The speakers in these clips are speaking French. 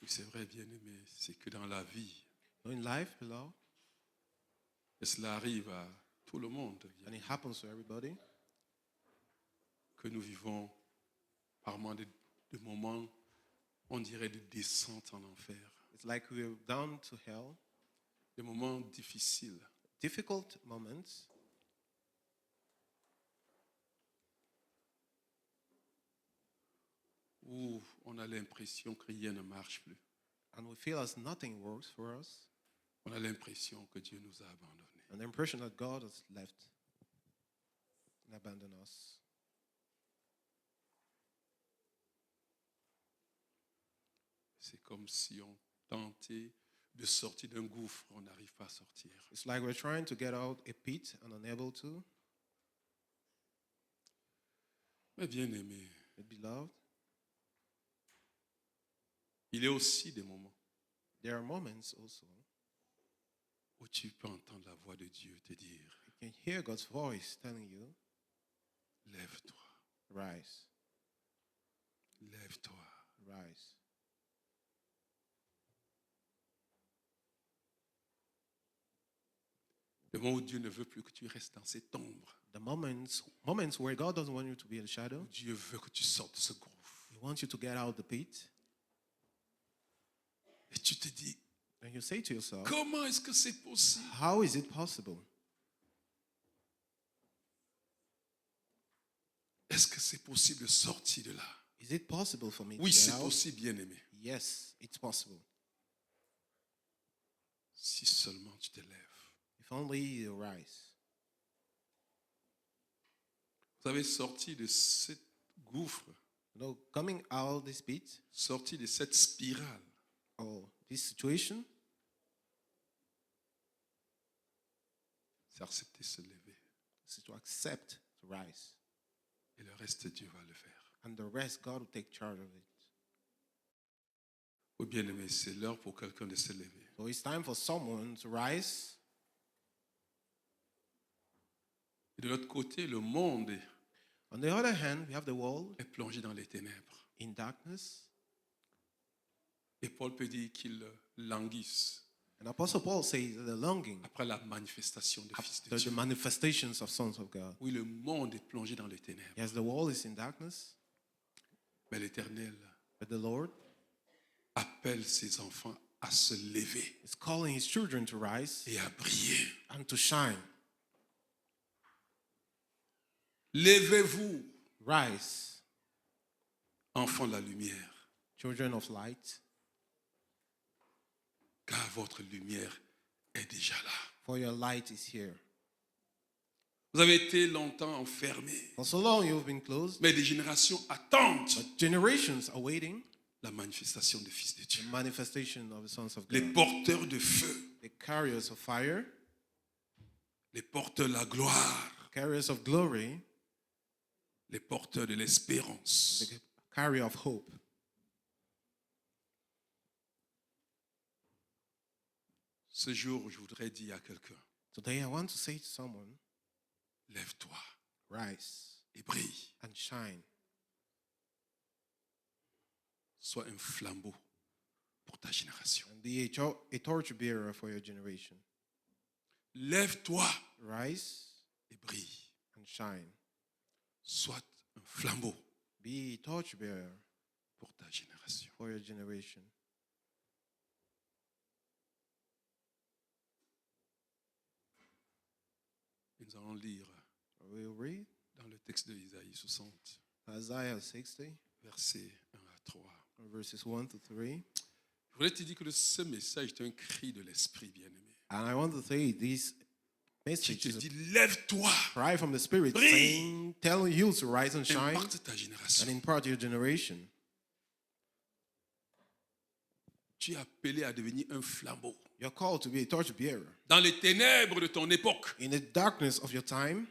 Oui, c'est vrai, bien-aimé, c'est que dans la vie, In life, beloved, et cela arrive à tout le monde, and it happens to everybody, que nous vivons par moments de moments, on dirait, de descente en enfer, it's like we're down to hell, des moments difficiles. difficult moments, Où on a l'impression que rien ne marche plus. and we feel as nothing works for us, On a l'impression que Dieu nous a abandonnés. and the impression that God has left and abandoned us. C'est comme si on tentait de sortir d'un gouffre, on n'arrive pas à sortir. It's like we're trying to get out a pit and unable to. Mais bien aimé, But beloved, il y a aussi des moments there are moments also où tu peux entendre la voix de Dieu te dire, you can hear God's voice telling you, lève-toi, rise, lève-toi. rise. Le moment où Dieu ne veut plus que tu restes dans cette ombre, The moments where God doesn't want you to be in the shadow, où Dieu veut que tu sortes de ce gouffre. He wants you to get out the pit, Et tu te dis, and you say to yourself, comment est-ce que c'est possible? how is it possible? Est-ce que c'est possible de sortir de là? Is it possible for me Oui, to get c'est out? possible, bien-aimé. Yes, it's possible. Si seulement tu te lèves. If only you rise. Vous avez sorti de ce gouffre, You know, coming out of this pit sorti de cette spirale. or this situation, C'est accepter de se lever. is to accept to rise. Et le reste, Dieu va le faire. And the rest, God will take charge of it. Oh bien-aimé, c'est l'heure pour quelqu'un de se lever. So it's time for someone to rise. Et de l'autre côté, le monde On the other hand, we have the world est plongé dans les ténèbres. in darkness. Et Paul peut dire qu'il languisse And Apostle Paul says the longing après la manifestation du Fils de after the Dieu. manifestations of sons of God. Oui, le monde est plongé dans les ténèbres. Yes, the world is in darkness, Mais l'Éternel but the Lord appelle ses enfants à se lever is calling his children to rise et à briller. and to shine. Levez-vous, Rise, enfants de la lumière, children of light, car votre lumière est déjà là. for your light is here. Vous avez été longtemps enfermés, For so long you've been closed, mais des générations attendent but generations are waiting la manifestation du Fils de the Dieu. manifestation of the sons of Les God. porteurs de feu, The carriers of fire, les porteurs de la gloire, carriers of glory, les porteurs de l'espérance. the carrier of hope. Ce jour, je voudrais dire à quelqu'un, Today I want to say to someone, lève-toi rise et brille. and shine. Sois un flambeau pour ta génération. And be a torch bearer for your generation. Lève-toi Rise et brille. and shine. Sois un flambeau Be a torch bearer pour ta génération. for your generation. Nous allons lire We'll read dans le texte de Isaïe 60, Isaiah 60, versets 1 à 3. verses 1 to 3. Je voudrais te dire que ce message est un cri de l'esprit, bien-aimé. And I want to say this Qui message te is a dit, lève-toi cry from the Spirit, Brille. saying, telling you to rise and et shine impacte ta génération. and impart your generation. Tu es appelé à devenir un flambeau. You're called to be a torch bearer. Dans les ténèbres de ton époque, In the darkness of your time,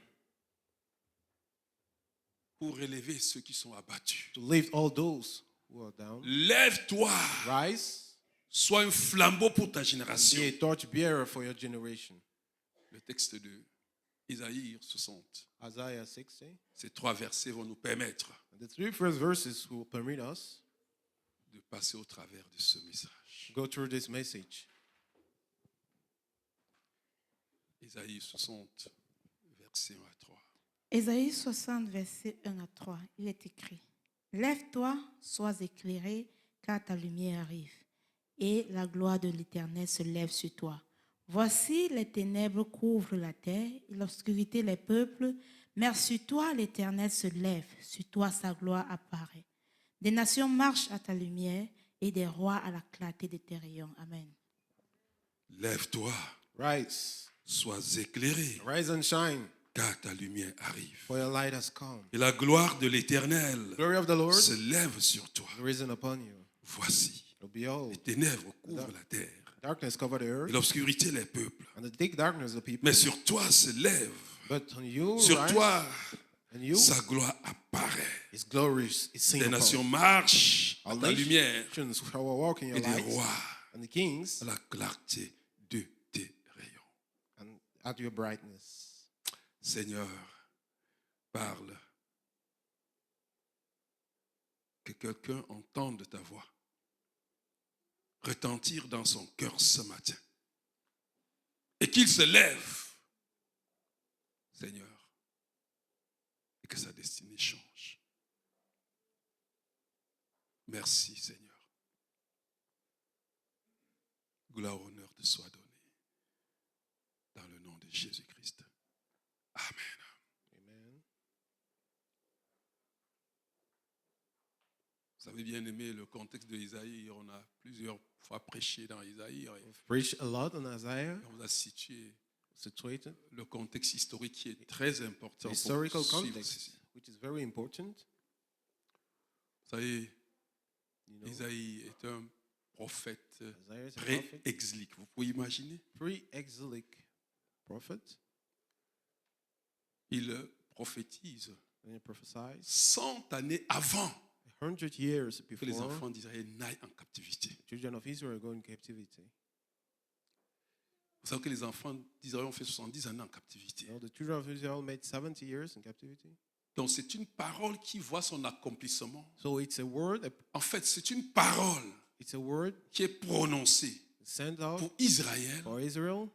pour relever ceux qui sont abattus. to lift all those who are down. Lève-toi, Rise, sois un flambeau pour ta be génération. a torch bearer for your generation. Le texte de Isaïe 60, Isaiah 60. ces 3 versets vont nous permettre The 3 first verses will permit us de passer au travers de ce message. Go through this message. Ésaïe 60, versets 1 à 3. Ésaïe 60, versets 1 à 3, il est écrit: Lève-toi, sois éclairé, car ta lumière arrive, et la gloire de l'Éternel se lève sur toi. Voici, les ténèbres couvrent la terre, et l'obscurité les peuples, mais sur toi l'Éternel se lève, sur toi sa gloire apparaît. Des nations marchent à ta lumière, et des rois à la clarté de tes rayons. Amen. Lève-toi, Rise. sois éclairé, Rise and shine, car ta lumière arrive. for your light has come. Et la gloire de l'Éternel Glory of the Lord se lève sur toi. is risen upon you. Voici, So behold, les ténèbres couvrent la terre, darkness covered the et earth, l'obscurité les peuples. and the thick darkness the people. Mais sur toi se lève, But on you, sur rise, toi, and you, sa gloire apparaît. His glory is seen Des upon. nations marchent à All ta lumière, nations shall walk in your et des light, rois and the kings à la clarté de tes rayons. and at your brightness. Seigneur, parle. Que quelqu'un entende ta voix retentir dans son cœur ce matin. Et qu'il se lève, Seigneur, et que sa destinée change. Merci, Seigneur. Gloire, honneur te soit donné. Dans le nom de Jésus-Christ. Amen. Amen. Vous avez bien aimé le contexte de Isaïe. On a plusieurs fois prêché dans Isaïe. We've preached a lot on Isaiah, On vous a situé situated, le contexte historique qui est très important. Pour historical suivre context, ceci. which is very important. Vous savez, You know, Isaïe est un prophète Isaiah is a prophet, pré-exilique. Vous pouvez imaginer? pre-exilic prophet, Il prophétise and he prophesies 100 années avant 100 years que les before enfants d'Israël n'aillent en captivité. the children of Israel go in captivity. Vous savez que les enfants d'Israël ont fait 70 années en captivité. Now, the children of Israel made 70 years in captivity. Donc c'est une parole qui voit son accomplissement. So it's a word, En fait, c'est une parole it's a word qui est prononcée sent out pour Israël for Israel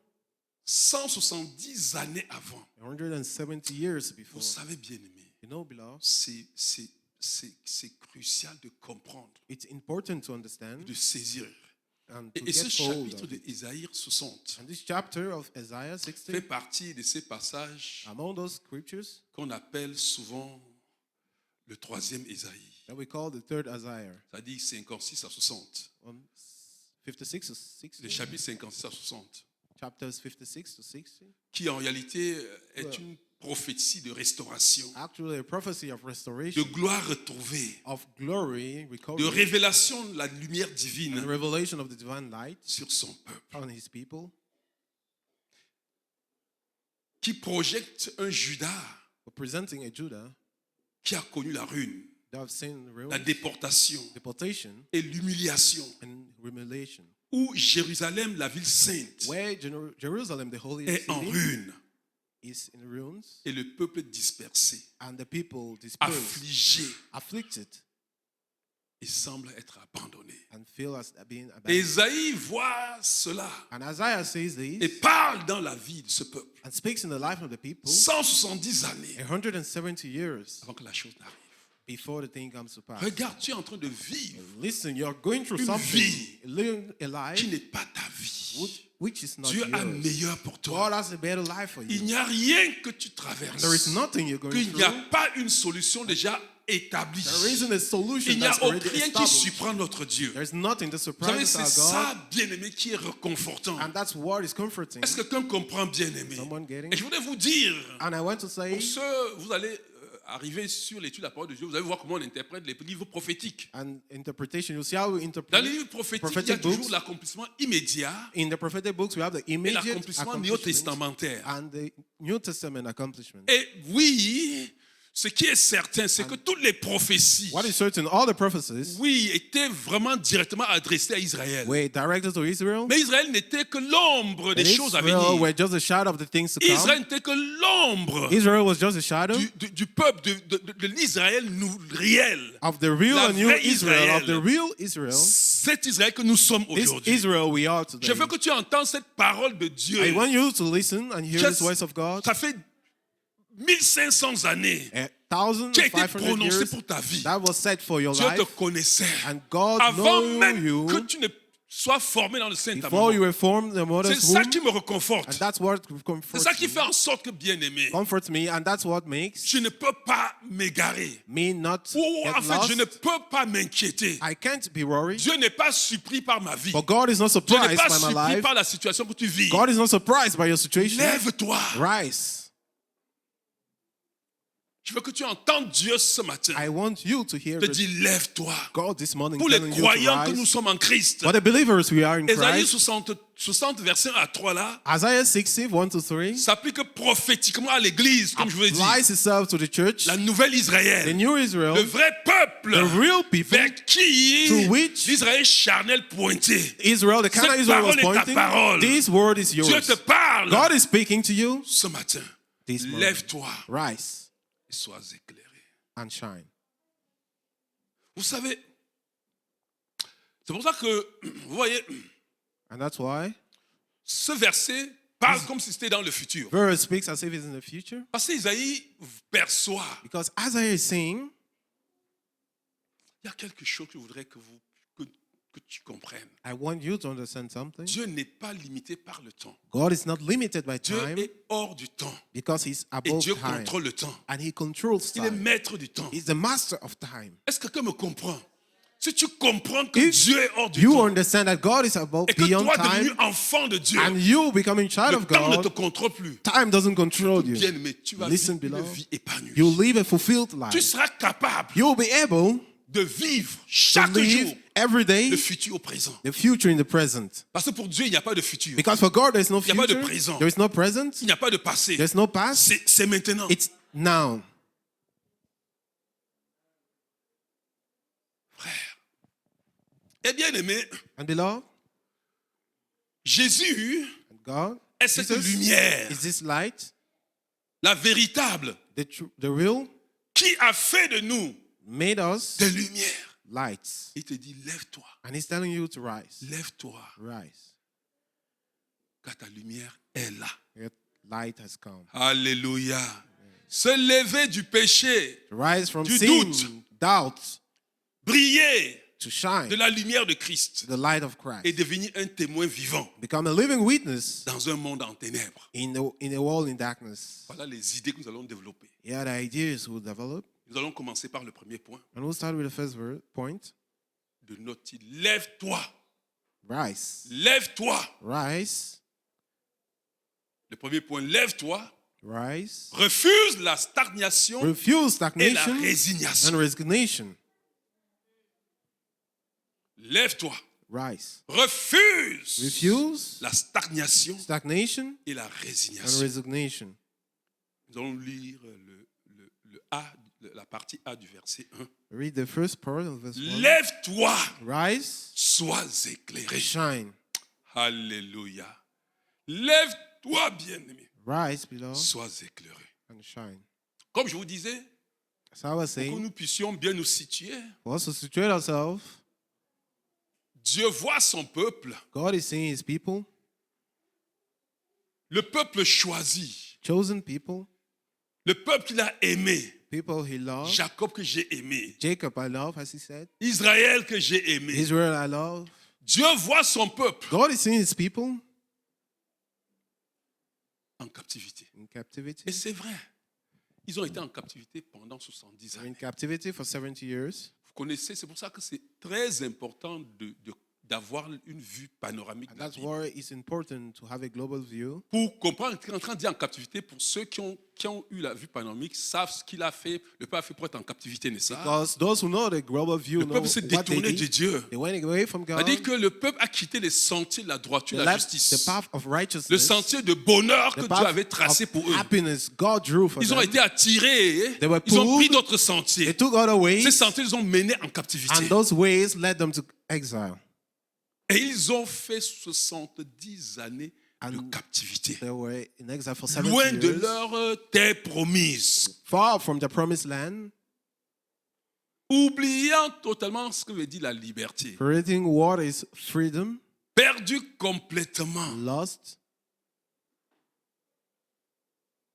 170 années avant. 170 years before. Vous savez, bien aimé, You know, beloved, c'est crucial de comprendre, it's important to understand de saisir. and to Et ce get hold chapitre of de it. Isaïe 60 And this chapter of Isaiah fait 60, partie de ces passages among those scriptures qu'on appelle souvent le troisième Isaïe. that we call the third Isaiah, C'est-à-dire 56 à 60. on 56 to Le 60, chapitre 56 à 60. chapters 56 to 60, Qui en réalité est une prophétie de restauration, actually a prophecy of de restoration, gloire retrouvée, of glory, de recovery, révélation de la lumière and divine revelation of the divine light sur son peuple, on his people, qui projette un Juda representing a Judah qui a connu la ruine, that have seen ruin, la déportation deportation, et l'humiliation, and humiliation, où Jérusalem, la ville sainte, where Jerusalem, the holy est en city, ruine is in ruins, et le peuple dispersé, and the people dispersed, affligé afflicted, et semble être abandonné. and feel as being abandoned. Ésaïe voit cela And Isaiah says et this parle dans la vie de ce peuple. and speaks in the life of the people 170 années 170 years avant que la chose n'arrive. before the thing comes to pass. Regarde, tu es en train de vivre Listen, you're going through Une something, vie living a qui life n'est pas ta vie. which is not Dieu a yours. meilleur pour God toi. has a better life for Il you. n'y a rien que tu traverses. There is nothing you're going Qu'il n'y a through. pas une solution déjà établie. There isn't a solution Il n'y a that's already rien qui established. surprend notre Dieu. There's nothing that Vous savez, surprises c'est our ça, God, bien-aimé, qui est réconfortant. and that's what is comforting. Est-ce que quelqu'un comprend, bien-aimé? Someone getting? Et je voudrais vous dire, And I want to say, pour ceux, vous allez arriver sur l'étude de la parole de Dieu, vous allez voir comment on interprète les livres prophétiques. and interpretation, you see how we Dans interpret. les livres prophétiques, il y a Prophetic toujours books. l'accomplissement immédiat In the prophetic books, we have the et immediate l'accomplissement accomplishment néo-testamentaire. and the New Testament accomplishment. Et oui, ce qui est certain, c'est que toutes les prophéties, What is certain, all the prophecies oui, étaient vraiment directement adressées à Israël. were directed to Israel. Mais Israël n'était que l'ombre des And choses à Israel venir. were just a shadow of the things to come. Israël n'était que l'ombre Israel was just a shadow du peuple de l'Israël réel. of the real La and new vraie Israel, of the Israël. real Israel. Cet Israël que nous sommes This aujourd'hui. Israel we are today. Je veux que tu entends cette parole de Dieu. I want you to listen and hear Que this voice of God. Ça fait 1500 années qui a été 1,500 prononcé years pour ta vie. that was set for your Dieu te life. connaissait. And God Avant knew même que you tu ne sois formé dans le sein de ta before you maman. were formed in the C'est mother's ça womb. qui me And reconforte. that's what C'est comforts ça qui me. fait en sorte que, bien aimé, Comforts me, and that's what makes je ne peux pas m'égarer. me not Ou get en fait, je ne lost. peux pas m'inquiéter. I can't be worried. Dieu n'est pas surpris par ma vie. But God is not Dieu n'est surprised pas by my surpris life. par la situation que tu vis. God is not surprised by your situation. Lève-toi. Rise. Je veux que tu entendes Dieu ce matin. I want you to hear Te the dire, lève-toi. God this morning Pour les telling you to croyants que nous rise. sommes en Christ. For the believers we are in Ésaïe Christ. 60, verset 1 à 3 là, Isaiah 60, 1-3 s'applique prophétiquement à l'église, comme je vous l'ai dit. applies itself to the church, La nouvelle the Israël. new Israel, Le vrai peuple. the real people, Vers qui to which l'Israël charnel pointé. Israel, the kind of Cette Israel was parole est ta pointing. parole. This word is Dieu yours. te parle God is speaking to you ce matin. this morning. Lève-toi Rise et sois éclairé. and shine. Vous savez, c'est pour ça que, vous voyez, And that's why ce verset parle comme si c'était dans le futur. verse speaks as if it's in the future. Parce qu'Isaïe perçoit, Because Isaiah is saying, il y a quelque chose que je voudrais que tu comprennes. I want you to understand something. Dieu n'est pas limité par le temps. God is not limited by Dieu time est hors du temps. because he's Et above Dieu time. contrôle le temps. And he controls Il est time. maître du temps. He's the master of time. Est-ce que quelqu'un me comprend? Si tu comprends que If Dieu est hors du you temps understand that God is above, et que beyond toi, devenu time, enfant de Dieu, and you becoming child le of temps ne te God, contrôle plus. time doesn't control you. Bien aimé, tu vas Listen, vivre une beloved. vie épanouie. You'll live a fulfilled Tu life. seras capable You'll be able de vivre to chaque jour live every day le futur au présent. the future in the present. Parce que pour Dieu, il n'y a pas de futur. Because for God, there's no Il n'y a pas de future, présent. there is no present, Il n'y a pas de passé. there's no past, C'est maintenant. it's now. Frère. Et bien aimé, And beloved, Jésus and God, est cette Jesus lumière, is this light, la véritable, the real, qui a fait de nous made us des lumières. lights. Il te dit, lève-toi, And he's telling you to rise. lève-toi, Rise. car ta lumière est là. Your light has come. Alléluia. Se lever du péché, To rise from Du sin, doute. doubt, briller to shine, de la lumière de Christ the light of Christ. et devenir un témoin vivant Become a living witness dans un monde en ténèbres. in a world in darkness. Voilà les idées que nous allons développer. Yeah, the ideas will develop. Nous allons commencer par le premier point And we'll start with the first point. de notre titre. Lève-toi, Rise. lève-toi. Rise. Le premier point, lève-toi. Rise. Refuse la stagnation Refuse et la stagnation and résignation. resignation. Lève-toi. Rise. Refuse Refuse la stagnation stagnation et la and résignation. resignation. Nous allons lire le A, la partie A du verset 1. Read the first part of verse 1. Lève-toi, Rise. sois éclairé. Shine. Alléluia. Lève-toi, bien-aimé, Rise, beloved, sois éclairé. and shine. Comme je vous disais, As I was pour que saying, nous puissions bien nous situer, for us to situate ourselves, Dieu voit son peuple, God is seeing his people, le peuple choisi, chosen people, le peuple qu'il a aimé, people he loved. Jacob que j'ai aimé, Jacob I love, as he said. Israël que j'ai aimé. Israel I love. Dieu voit son peuple God is seeing his people en captivité. in captivity. Et c'est vrai, ils ont été en captivité pendant 70 They're in années. captivity for 70 years. Vous connaissez, c'est pour ça que c'est très important d'avoir une vue panoramique And de la that's Bible. why it's important to have a global view. Pour comprendre, il est en train de dire en captivité, pour ceux qui ont eu la vue panoramique, savent ce qu'il a fait, le peuple a fait pour être en captivité, n'est-ce pas? Because those who know the global view Le know peuple s'est what they détourné de did. Dieu. They went away from God. C'est-à-dire que le peuple a quitté les sentiers de la droiture, They de la left justice, the path of le righteousness, sentier de bonheur que the Dieu path avait tracé of pour eux. happiness God drew for Ils ont them. été attirés, They were ils ont pris pulled. d'autres They sentiers. took other ways, Ces sentiers les ont menés en captivité. and those ways led them to exile. Et ils ont fait 70 années de And captivité. They were in exile for 70 Loin de years, leur terre promise. far from the promised land, Oubliant totalement ce que veut dire la liberté. creating what is freedom, Perdu complètement. lost.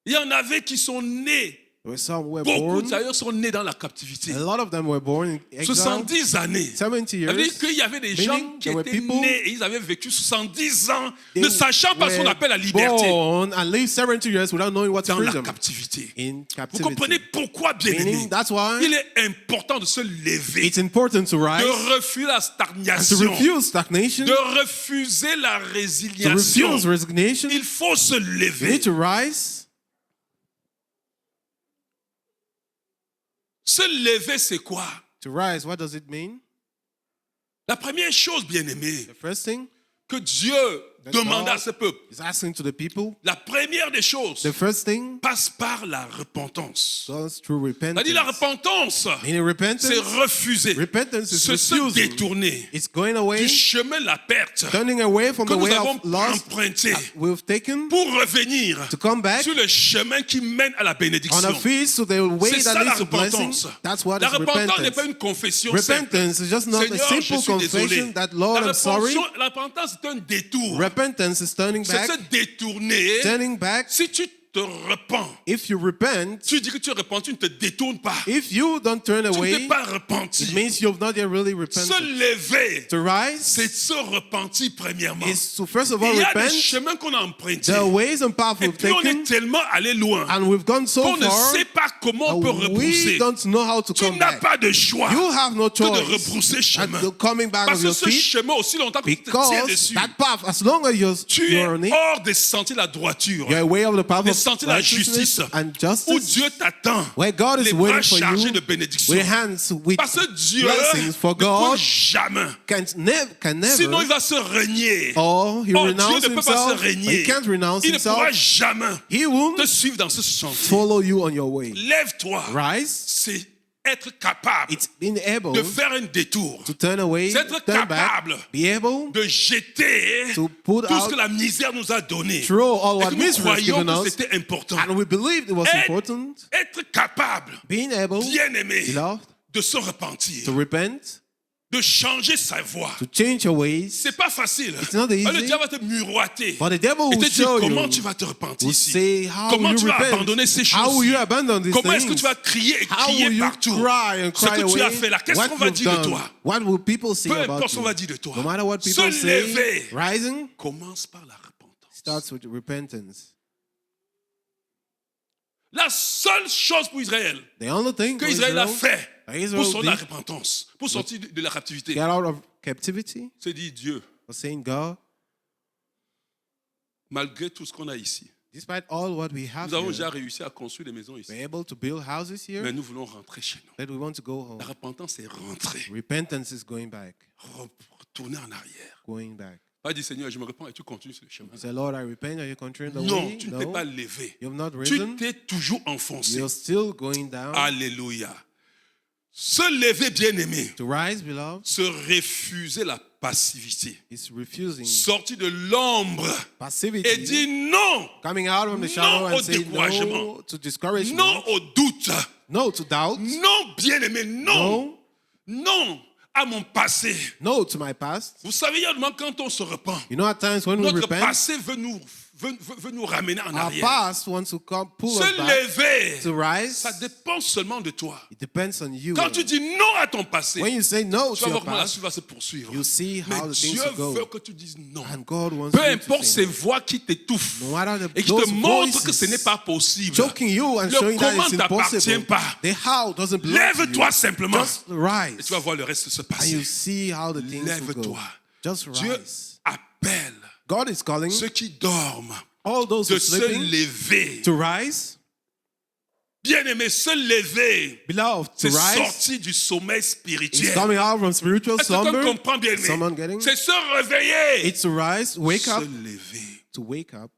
Il y en avait qui sont nés. There were some who were Beaucoup born. d'ailleurs sont nés dans la captivité. A lot of them were born in exile. 70 années. 70 Ça veut dire years. qu'il y avait des Meaning gens qui there were étaient people- nés et ils avaient vécu 70 ans They ne sachant pas ce qu'on were appelle la liberté born and lived 70 years without knowing what's dans la freedom. captivité. In Vous comprenez captivity. pourquoi, bien aimé, Meaning that's why il est important de se lever, it's important to rise de refuser la and to stagnation, refuse stagnation, de refuser la to résiliation. refuse resignation. Il faut se You lever. need to rise. Se lever, c'est quoi? To rise, what does it mean? La première chose, bien aimé, The first thing que Dieu That demande à God ce peuple, is asking to the people. la première des choses, The first thing passe par la repentance. goes through repentance. C'est-à-dire la repentance, Meaning repentance, c'est refuser, repentance is se refusal. détourner It's going away, du chemin de la perte turning away from que the nous way avons of loss emprunté that we've taken pour revenir to come back sur le chemin qui mène à la on bénédiction. our feet to the way C'est ça that la leads to blessing. repentance. That's what La is repentance n'est pas repentance. une confession simple. Repentance is just not a Seigneur, je simple suis désolé. confession that, Lord, La I'm sorry. repentance, c'est un détour. Repentance is turning C'est back. se détourner. Turning back. Si tu te repens, If you repent, tu dis que tu es repenti, tu ne te détournes pas. if you don't turn Tu ne away, t'es pas repenti. it means you've not yet really Se repented. lever, To rise c'est se repentir premièrement. is to first of all Il y a des repent. chemins qu'on a empruntés. The ways and paths Et we've puis on est taken, tellement allé loin and we've gone so qu'on ne far, sait pas comment on peut we repousser. don't know how to Tu come n'as back. pas de choix You have no que de choice rebrousser at chemin. the coming back Parce of que your ce feet, chemin, aussi longtemps que tu te tiens because dessus, that path, as long as tu es you're on it, hors des sentiers de la droiture, you're away of the path des of sentiers de la righteousness justice, and où justice, Dieu t'attend, where God les is bras waiting for chargés you de bénédictions. with hands with Parce que Dieu blessings, for ne peut God jamais. can Sinon, il never, va se régner. or he Oh, renounce Dieu ne peut pas se himself, or régner. he can't renounce Il ne pourra himself, jamais he won't te suivre dans ce sentier. follow you on your way. Lève-toi. Rise, C'est être capable it's being able de faire un détour, to turn away, C'est être turn back, capable be able de jeter to put tout ce out, que la misère nous a donné. throw all Et what que nous misery has croyons given que us, c'était important. and we believed it was Être- important, Être capable, being able, bien aimé, beloved, de se repentir, to repent, de changer sa voie. to change your ways. C'est pas facile. It's not easy. Le diable va te miroiter. But the devil Et will te dire show comment you, tu vas te repentir will ici. say, how Comment will tu you vas abandonner ces repent? How choses. will you abandon these Comment est-ce que things? tu vas crier et How will crier you partout cry and ce cry que tu as away? fait là? Qu'est-ce What qu'on va you've dire de done? toi? What will people say Peu about importe ce qu'on va you? dire de toi. No matter what Se people say, lever rising commence par la repentance. starts with repentance. La seule chose pour Israël The only thing que for Israël a Israel, fait that pour Israel sortir de la did repentance, pour sortir de la captivité, get out of captivity, c'est dire Dieu, was saying, God, malgré tout ce qu'on a ici, despite all what we have nous avons here, déjà réussi à construire des maisons ici, we're able to build houses mais here, nous voulons rentrer chez nous. but we want to go home. La repentance est rentrer, Repentance is going back, retourner en arrière. going back. Pas dire Seigneur, je me repens et tu continues sur le chemin. You say, Lord, I repent. Are you continuing the Non, way? tu ne t'es No, pas levé. you've not Tu risen. t'es toujours enfoncé. You're still going down. Alléluia. Se lever, bien-aimé, To rise, beloved, se refuser la passivité. is refusing Sortir de l'ombre et passivity, dire non, coming out from the Non shadow au and saying découragement. no to discouragement, non au doute, no to doubt, non, bien-aimé, non, no, non à mon passé. no to my past. Vous savez, il y a des moments quand on se repent, You know, at times when we notre repent, passé veut nous ramener en our arrière. past wants to come, pull us Se back. lever, To rise, ça dépend seulement de toi. it depends on you. Quand tu dis non à ton passé, When you say no tu to vas your voir comment la past, suite va se poursuivre. you see Mais how the things Dieu will veut go. que tu dises non. And God wants Peu you to importe say ces no. voix qui t'étouffent No matter et qui those te montrent que voices ce n'est pas possible. choking you and Le showing that comment it's t'appartient impossible. pas. The how doesn't belong to Lève-toi you. simplement Just rise. et tu vas voir le reste se And passer. you see how the things will go. Lève-toi. Just Dieu rise. appelle God is calling ceux qui dorment all those who de are se sleeping lever. to rise. Bien-aimé, se lever, Beloved, to c'est rise sortir du sommeil is spirituel. coming out from spiritual Est-ce que tu slumber. comprends bien, Someone getting? c'est se réveiller, It's to rise, wake up, se lever. to wake up.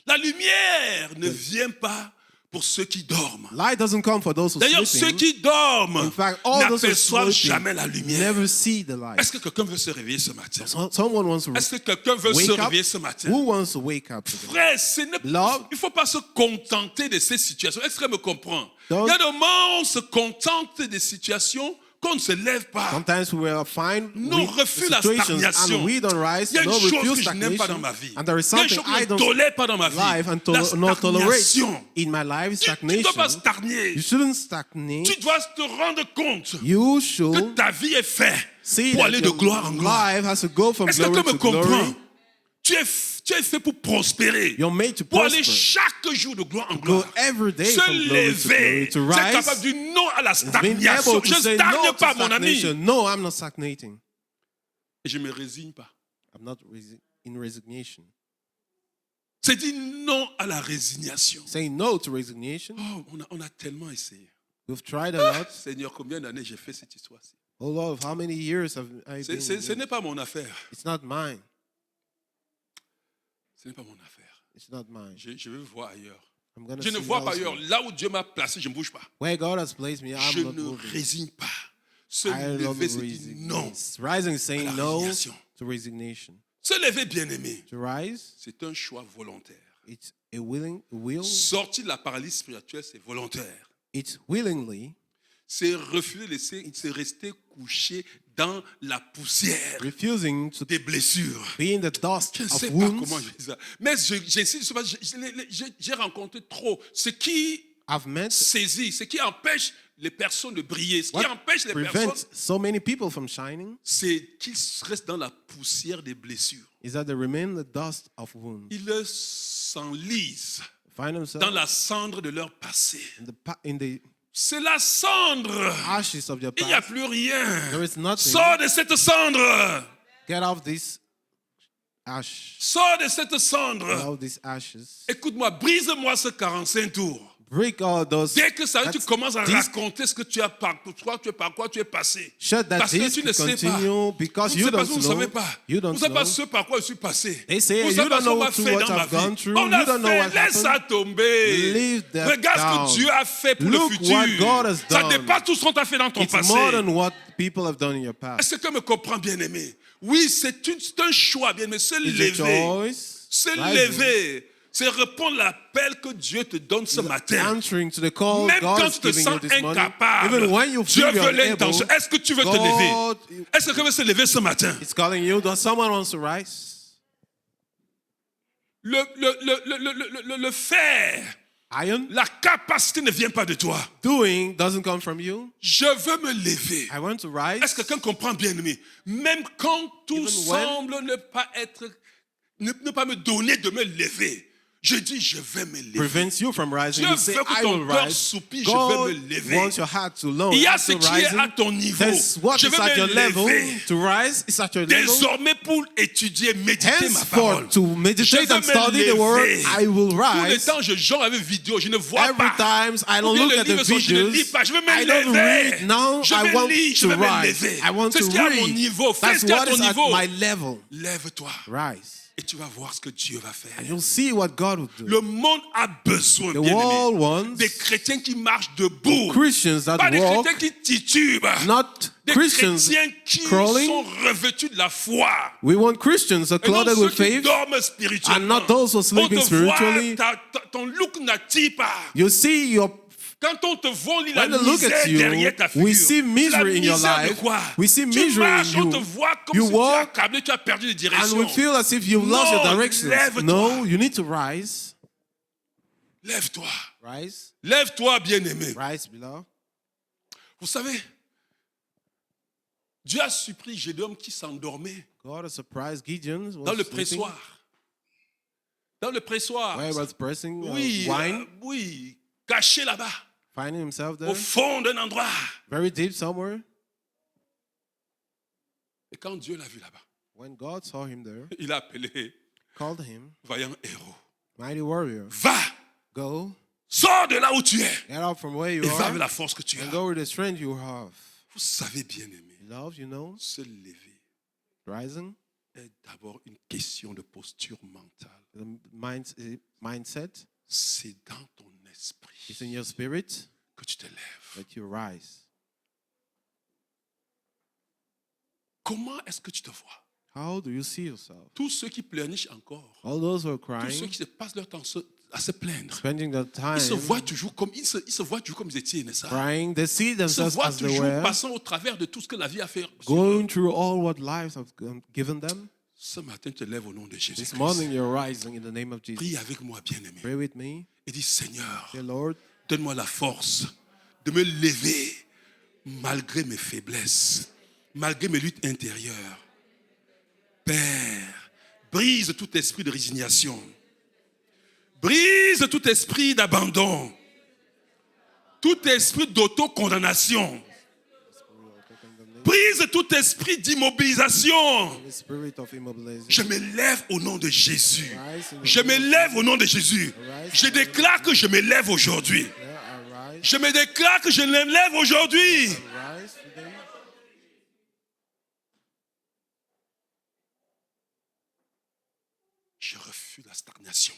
La lumière ne vient pas pour ceux qui dorment. Light doesn't come for those who are D'ailleurs, ceux sleeping. qui dorment In fact, all those who are n'aperçoivent sleeping jamais la lumière. never see the light. Est-ce que quelqu'un veut se réveiller ce matin? Someone wants to Est-ce que quelqu'un veut se wake up. réveiller ce matin? Who wants to wake up today? Frère, Love. il ne faut pas se contenter de ces situations. Est-ce que tu me comprends? Donc- Il y a des moments où on se contente des situations qu'on ne se lève pas. Sometimes we are fine Non, with refuse la situations stagnation. and we don't rise. Il y a une No, chose refuse que je n'aime pas dans stagnation. ma vie. And there is Il y a une something chose que I je ne don't tolère pas dans ma vie. life and La not tolerate stagnation. in my life. Tu ne dois pas Stagnation. stagner. You shouldn't stagnate. Tu dois te rendre compte You que should ta vie est faite see pour that aller de your gloire en gloire. life has to go from Est-ce que glory tu me to glory. comprends? Tu es fait pour prospérer. You're made to Pour aller prosper. chaque jour de gloire en Go gloire. every day Se from glory to glory. lever. To C'est rise. capable de dire non à la Being stagnation. able Je to ne say stagne no pas, to mon ami. stagnation. No, I'm not stagnating. Et je ne me résigne pas. I'm not in resignation. C'est dire non à la résignation. Saying no to resignation. Oh, on a tellement essayé. We've tried a lot. Seigneur, combien d'années j'ai fait cette histoire-ci? Oh Lord, how many years have I been? Ce n'est pas mon affaire. It's not mine. Ce n'est pas mon affaire. It's not mine. Je vais voir ailleurs. I'm gonna Je ne see vois pas elsewhere. ailleurs. Là où Dieu m'a placé, je ne bouge pas. Where God has placed me, Je I'm not ne moving. résigne pas. Se I don't lever, c'est dire non Rising is à saying la no résignation. to resignation. Se lever, bien-aimé, To rise, c'est un choix volontaire. it's a will. Sortir de la paralysie spirituelle, c'est volontaire. It's willingly C'est refuser de laisser rester couché dans la poussière refusing to des blessures. be in the dust Je ne of sais pas wounds. comment je dis ça. Mais j'ai rencontré trop. Ce qui I've met saisit, ce qui empêche les personnes de briller, ce qui what empêche les personnes, prevents so many people from shining c'est qu'ils restent dans la poussière des blessures. is that they remain in the dust of wounds. Ils s'enlisent Find dans themselves la cendre de leur passé. in the C'est la cendre. ashes of their Il n'y a past. plus rien. There is nothing. Sors de cette cendre. Get off this ash. Sors de cette Get cendre. off these ashes. Écoute-moi, brise-moi ce 45 tours. Break all those. Dès que ça, tu That's commences à this- raconter ce que tu as par quoi tu es passé. Shut that Parce que disc tu ne sais pas. continue because Vous you ne don't savez know. pas. You Vous don't ne savez pas know. ce par quoi je suis passé. They say Vous you savez pas don't ce qu'on know m'a to fait what dans ma I've gone vie. through. On You a don't know fait, what laisse ça happened. tomber. Leave that Regarde ce down. que Dieu a fait pour Look le futur. what God has Ça done. dépasse tout ce qu'on t'a fait dans ton It's passé. more than what people have done in your past. Est-ce que tu me comprends, bien-aimé? Oui, c'est un choix, bien-aimé. Se It's a lever. choice. Se Rising. lever. C'est répondre à l'appel que Dieu te donne ce matin. Answering to the call Même God quand is tu te giving sens you this morning. incapable, Even when you Dieu feel veut you're l'intention. unable, Est-ce que tu veux te God lever? Est-ce que tu veux se lever ce matin? is calling you. Does someone wants to rise? Le faire, Iron. la capacité ne vient pas de toi. Doing doesn't come from you. Je veux me lever. I want to rise. Est-ce que quelqu'un comprend bien, aimé? Même quand tout Even semble ne pas me donner de me lever, je dis je vais me lever. Prevents you from rising. Dieu You say, veut que I ton will cœur rise. soupire, je God vais me lever. wants your heart to learn. Il y a After ce qui est à rising, ton niveau. that's what Je is vais at your me level. lever. To rise is at your level. Désormais, pour étudier, méditer ma parole, Henceforth, to je meditate vais and me study the word, lever. I will Tout le rise. temps, je jongle avec vidéo, je ne vois Every pas. time I Ou don't bien look le at the livre, je ne lis videos, pas. Je vais me I don't lever. read. Now Je I vais want lire, je to vais me rise. lever. I want C'est to ce qui est à mon read. niveau. Fais That's ce qui est à what ton is at niveau. my level. Lève-toi Rise. et tu vas voir ce que Dieu va faire. And you'll see what God will do. Le monde a besoin, The bien-aimé, world wants des chrétiens qui marchent debout. Christians that Pas des walk, chrétiens qui titubent. not Des Christians chrétiens qui crawling. sont revêtus de la foi. We want Christians Et non clothed ceux with qui faith. dorment spirituellement. and not those who are sleeping On te voit, spiritually. ton look n'attire pas. You see your Quand on te voit, il y a When la they look misère at you, derrière ta figure. we see misery in your La misère de life. quoi? We see Tu misery marches, in on te you. voit comme You si tu es walk, accablé, tu as perdu de and direction. we feel as if you've lost your Non, directions. lève-toi. No, you need to rise. Lève-toi. Rise. Lève-toi, bien-aimé. Rise, beloved. Vous savez, Dieu a surpris Gédéon qui s'endormait God has surprised Gideon. dans le pressoir. Dans le pressoir. Where he was pressing Oui, wine, oui, caché là-bas, finding himself there, au fond d'un endroit. very deep somewhere. Et quand Dieu l'a vu là-bas, When God saw him there, il a appelé called him, vaillant héros. mighty warrior, Va, go, sors de là où tu es get up from where you et va avec are, la force que tu and as. go with the strength you have. Vous savez, bien aimé, Love, you know, se lever rising, est d'abord une question de posture mentale. the mindset C'est dans ton is in esprit your spirit que tu te lèves. that you rise. Comment est-ce que tu te vois? How do you see yourself? Tous ceux qui pleurnichent encore, All those who are tous ceux crying, qui se passent leur temps à se plaindre, spending their time ils se voient toujours comme ils se voient toujours comme ils étaient, n'est-ce pas? crying, they see Ils se themselves voient as they toujours were, passant au travers de tout ce que la vie a fait. sur eux. going through all what lives have given them. Ce matin, tu te lèves au nom de This Jésus. morning you're rising in the name of Jesus. Prie avec moi, bien-aimé. Pray with me. Et dis, Seigneur, Dear Lord, donne-moi la force de me lever malgré mes faiblesses, malgré mes luttes intérieures. Père, brise tout esprit de résignation. Brise tout esprit d'abandon. Tout esprit d'autocondamnation. Brise tout esprit d'immobilisation. the spirit of immobilization. Je me lève au nom de Jésus. Je me lève au nom de Jésus. Je déclare que je me lève aujourd'hui. Arise, Je me déclare que je me lève aujourd'hui. arise today. Je refuse la stagnation.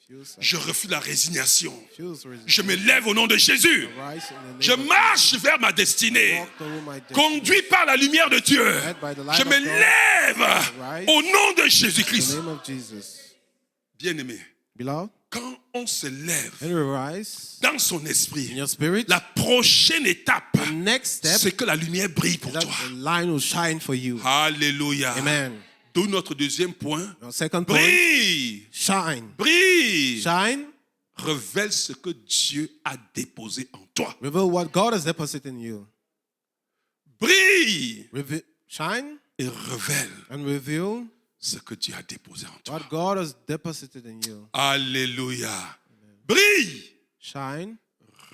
Refuse, Je refuse la résignation. refuse resistance. Je me lève au nom de Jésus. Rise in the name Je of marche vers ma destinée. walk through my destiny. Conduit par la lumière de Dieu. Je me lève au nom de In the Jésus-Christ. name of Jesus. Bien-aimé, Beloved, quand on se lève when you rise dans son in esprit, your spirit, la prochaine étape, the next step c'est que la lumière brille pour that toi. the line will shine for you. Alléluia. Amen. D'où notre deuxième point. Your second point, Brille. shine. Brille. Shine, Révèle ce que Dieu a déposé en toi. reveal what God has deposited in you. Brille. Shine Et révèle and reveal ce que Dieu a déposé en toi. what God has deposited in you. Alléluia. Brille. Shine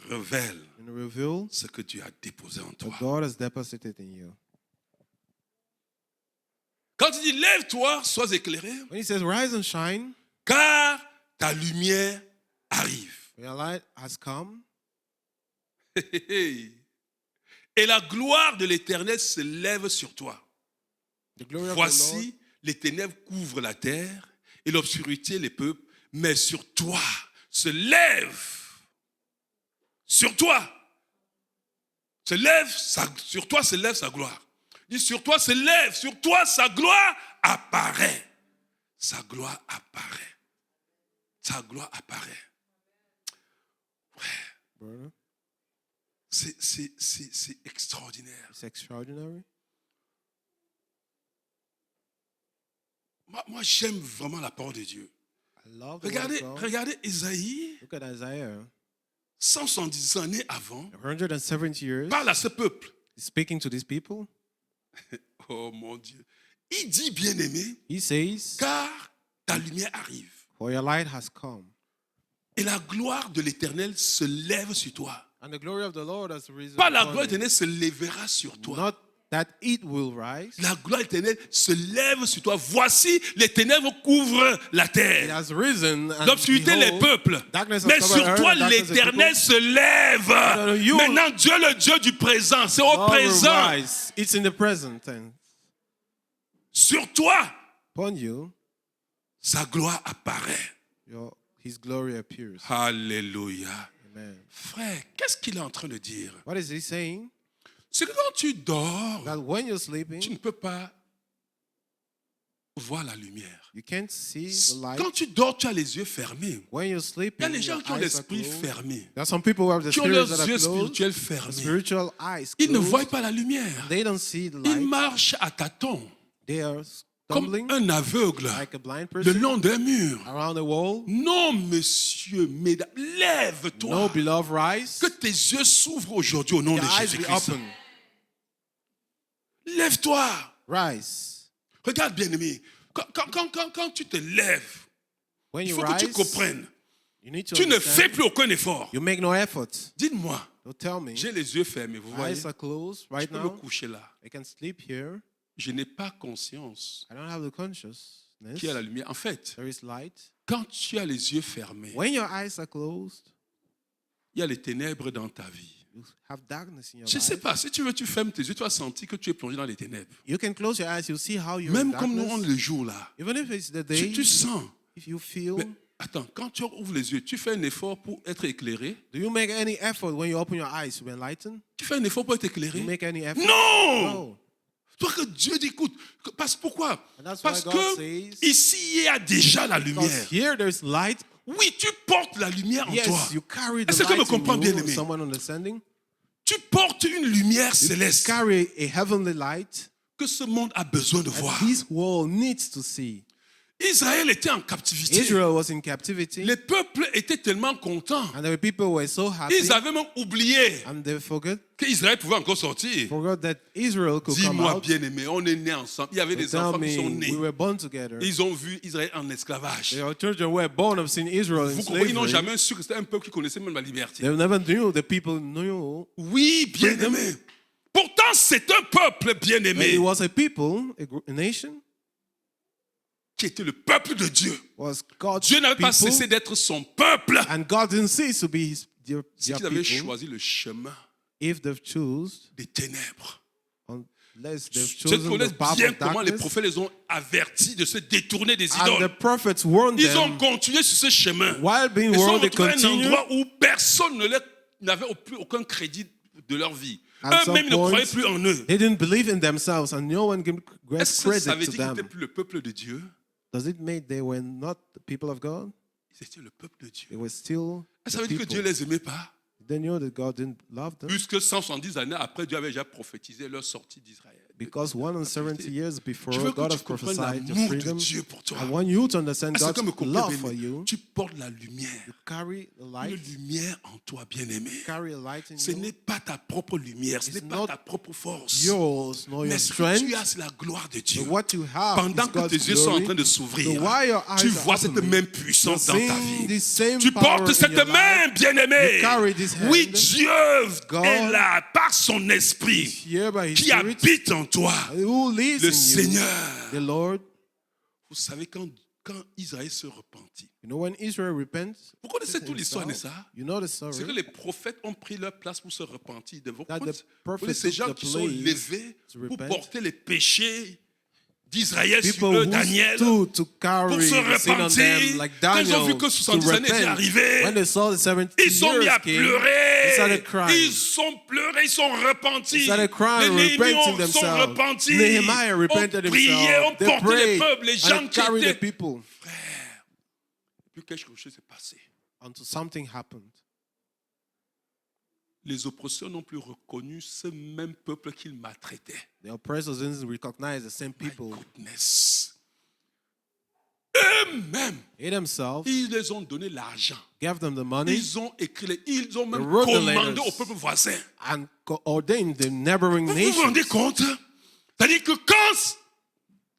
Révèle and reveal ce que Dieu a déposé en what toi. God has deposited in you. Quand il dit lève-toi, sois éclairé, When he says rise and shine, car ta lumière arrive. your light has come, Et la gloire de l'Éternel se lève sur toi. the glory of the Lord. Voici, les ténèbres couvrent la terre et l'obscurité les peuples, mais sur toi se lève, sur toi sur toi se lève sa gloire. Il dit, sur toi se lève, sur toi sa gloire apparaît. Sa gloire apparaît. Sa gloire apparaît. Brother, C'est extraordinaire. it's extraordinary. Moi, j'aime vraiment la parole de Dieu. I love the word of God. Regardez Isaïe, Look at Isaiah. 170 années avant, 170 years, parle à ce peuple. he's speaking to these people. Oh mon Dieu. Il dit, bien-aimé, He says, car ta lumière arrive for your light has come, et la gloire de l'Éternel se lève sur toi. and the glory of the Lord has risen Pas la upon gloire de you. l'Éternel se lèvera sur toi. Not that it will rise. La gloire de l'Éternel se lève sur toi. Voici, les ténèbres couvrent la It terre. has risen, and L'obscurité, les behold, peuples. darkness has Mais covered sur earth, toi, and darkness the l'Éternel people. se lève. you- Maintenant, Dieu, le Dieu du présent, c'est au God will présent. rise. It's in the present tense. Sur toi, Upon you, sa gloire apparaît. His glory appears. Alléluia. Amen. Frère, qu'est-ce qu'il est en train de dire? What is he saying? C'est que quand tu dors, That when you're tu sleeping, ne peux pas voir la lumière. you can't see the light. Quand tu dors, tu as les yeux fermés. When you're Il y a sleeping, des gens your qui ont eyes are l'esprit closed. fermé, There are some people who have the qui ont spirits leurs that are yeux closed, spirituels the fermés. spiritual eyes Ils ne voient closed. pas la lumière. They don't see the Ils light. marchent à tâtons, They are comme stumbling un aveugle, like a blind le person long d'un mur. around the wall. Non, monsieur, mesdames, lève-toi. No, beloved, rise. Que tes yeux s'ouvrent aujourd'hui au nom de Your eyes be Jésus-Christ. open. Lève-toi. Rise. Regarde, bien-aimé, quand tu te lèves, When il you faut que tu rise, comprennes. you need to Tu ne understand, fais plus aucun effort. you make no effort. Dites-moi, Don't tell me. j'ai les yeux fermés, vous voyez? Eyes are closed Je right peux me now. coucher là. I can sleep here. je n'ai pas conscience I don't have the consciousness. qu'il y a la lumière. En fait, There is light. quand tu as les yeux fermés, When your eyes are closed, il y a les ténèbres dans ta vie. you have darkness in your Je ne sais life. pas, si tu veux, tu fermes tes yeux, tu vas sentir que tu es plongé dans les ténèbres. You can close your eyes, you'll see how you're Même in comme nous on darkness. le jour là. Even if it's the day, Tu sens. if you feel, Mais attends, quand tu ouvres les yeux, tu fais un effort pour être éclairé. do you make any effort when you open your eyes to be enlightened? Tu fais un effort pour être Do éclairé. you make any effort? Non! No. Toi que Dieu dit, écoute, pourquoi? And that's Parce why God que says, ici, il y a déjà la because lumière. here there's light. Oui, tu portes la lumière en toi. Yes, you carry the Est-ce que tu me light comprends, in bien you. aimé? Someone understanding? Tu portes une lumière You céleste carry a heavenly light que ce monde a besoin de that voir. this world needs to see. Israël était en captivité. Israel was in captivity, Les peuples étaient tellement contents. and the people were so happy, Ils avaient même oublié and they qu'Israël pouvait encore sortir. forgot that Israel could come Dis-moi, out. bien-aimé, on est nés ensemble. Il y avait They des tell enfants qui sont me nés. we were born together. Ils ont vu Israël en esclavage. Their children were born of sin Israel in Vous comprenez, ils n'ont slavery. jamais su que c'était un peuple qui connaissait même la liberté. They never knew, the people knew. Oui, bien-aimé. Pourtant, c'est un peuple But bien-aimé it was a people, a nation, qui était le peuple de Dieu. was God's Dieu n'avait pas people, cessé d'être son peuple. and God didn't cease to be their Si qu'ils avaient people choisi le chemin if they've choose, des ténèbres. unless they've Ceux qui chosen the connaissent path bien of comment les darkness. prophètes les ont avertis de se détourner des And the idoles. prophets warned Ils ont them, continué sur ce chemin. while being Ils sont warned, they retrouvés à un continued. endroit où personne n'avait plus aucun crédit de leur vie. At some Eux-mêmes ne point, croyaient plus en eux. They didn't believe in themselves, and no one gave Est-ce que ça veut credit to dire qu'ils n'étaient them. plus le peuple de Dieu? Does it mean they were not the people of God? Ils étaient le peuple de Dieu. They were still Ça the veut dire que Dieu people. les aimait pas? They knew that God didn't love them, Puisque 170 années après, Dieu avait déjà prophétisé leur sortie d'Israël. because 170 years before, Je veux que God tu has comprennes prophesied your l'amour de freedom. Dieu pour toi. I want you to understand Est-ce que me God's comprends, love bien-aimé? for you. Tu portes la lumière. Carry the Une light. lumière en toi, bien-aimé. Carry a light in Ce you. n'est pas ta propre lumière, ce It's n'est pas not ta propre force. Yours, nor Mais your ce que tu strength. as, c'est la gloire de Dieu. But what you have Pendant is que tes God's yeux sont en glory. train de So s'ouvrir, while your tu eyes are vois cette opening, même you're puissance dans ta seeing vie. the same Tu power portes in cette your main, life. bien-aimé. You carry this hand. Oui, Dieu God est là par son esprit Here by His qui Spirit, habite en toi. who lives Le in you, Seigneur. the Lord. Vous savez, quand Israël se repentit, You know when Israel repents, vous connaissez toute l'histoire, n'est-ce pas? you know the C'est que story, les prophètes ont pris leur place pour se repentir. Vous that connaissez- the vous prophets connaissez ces took gens the qui sont place levés to pour repent. porter les péchés d'Israël sur people eux, who Daniel, stood to pour carry se the sin on repentir. them, like Quand ils ont Daniel, vu que to 70 années étaient repent. arrivées, When they saw the 70 ils sont mis years à came, pleurer. they started crying. Ils sont pleurés, ils sont repentis. They started crying, Les repenting Néhémiens sont themselves. repentis. Nehemiah repented On priait, himself. on They portait les prayed peuples, les gens and qui carried the étaient... people Frère, puis quelque chose s'est passé. until something happened. Les oppresseurs n'ont plus reconnu ce même peuple qu'ils maltraitaient. The oppressors didn't recognize the same My people. goodness. Eux-mêmes, They themselves ils les ont donné l'argent. gave them the money Ils ont écrit, ils ont même They wrote the commandé letters. au peuple voisin. and ordained the neighboring Vous vous rendez nations. compte? C'est-à-dire que quand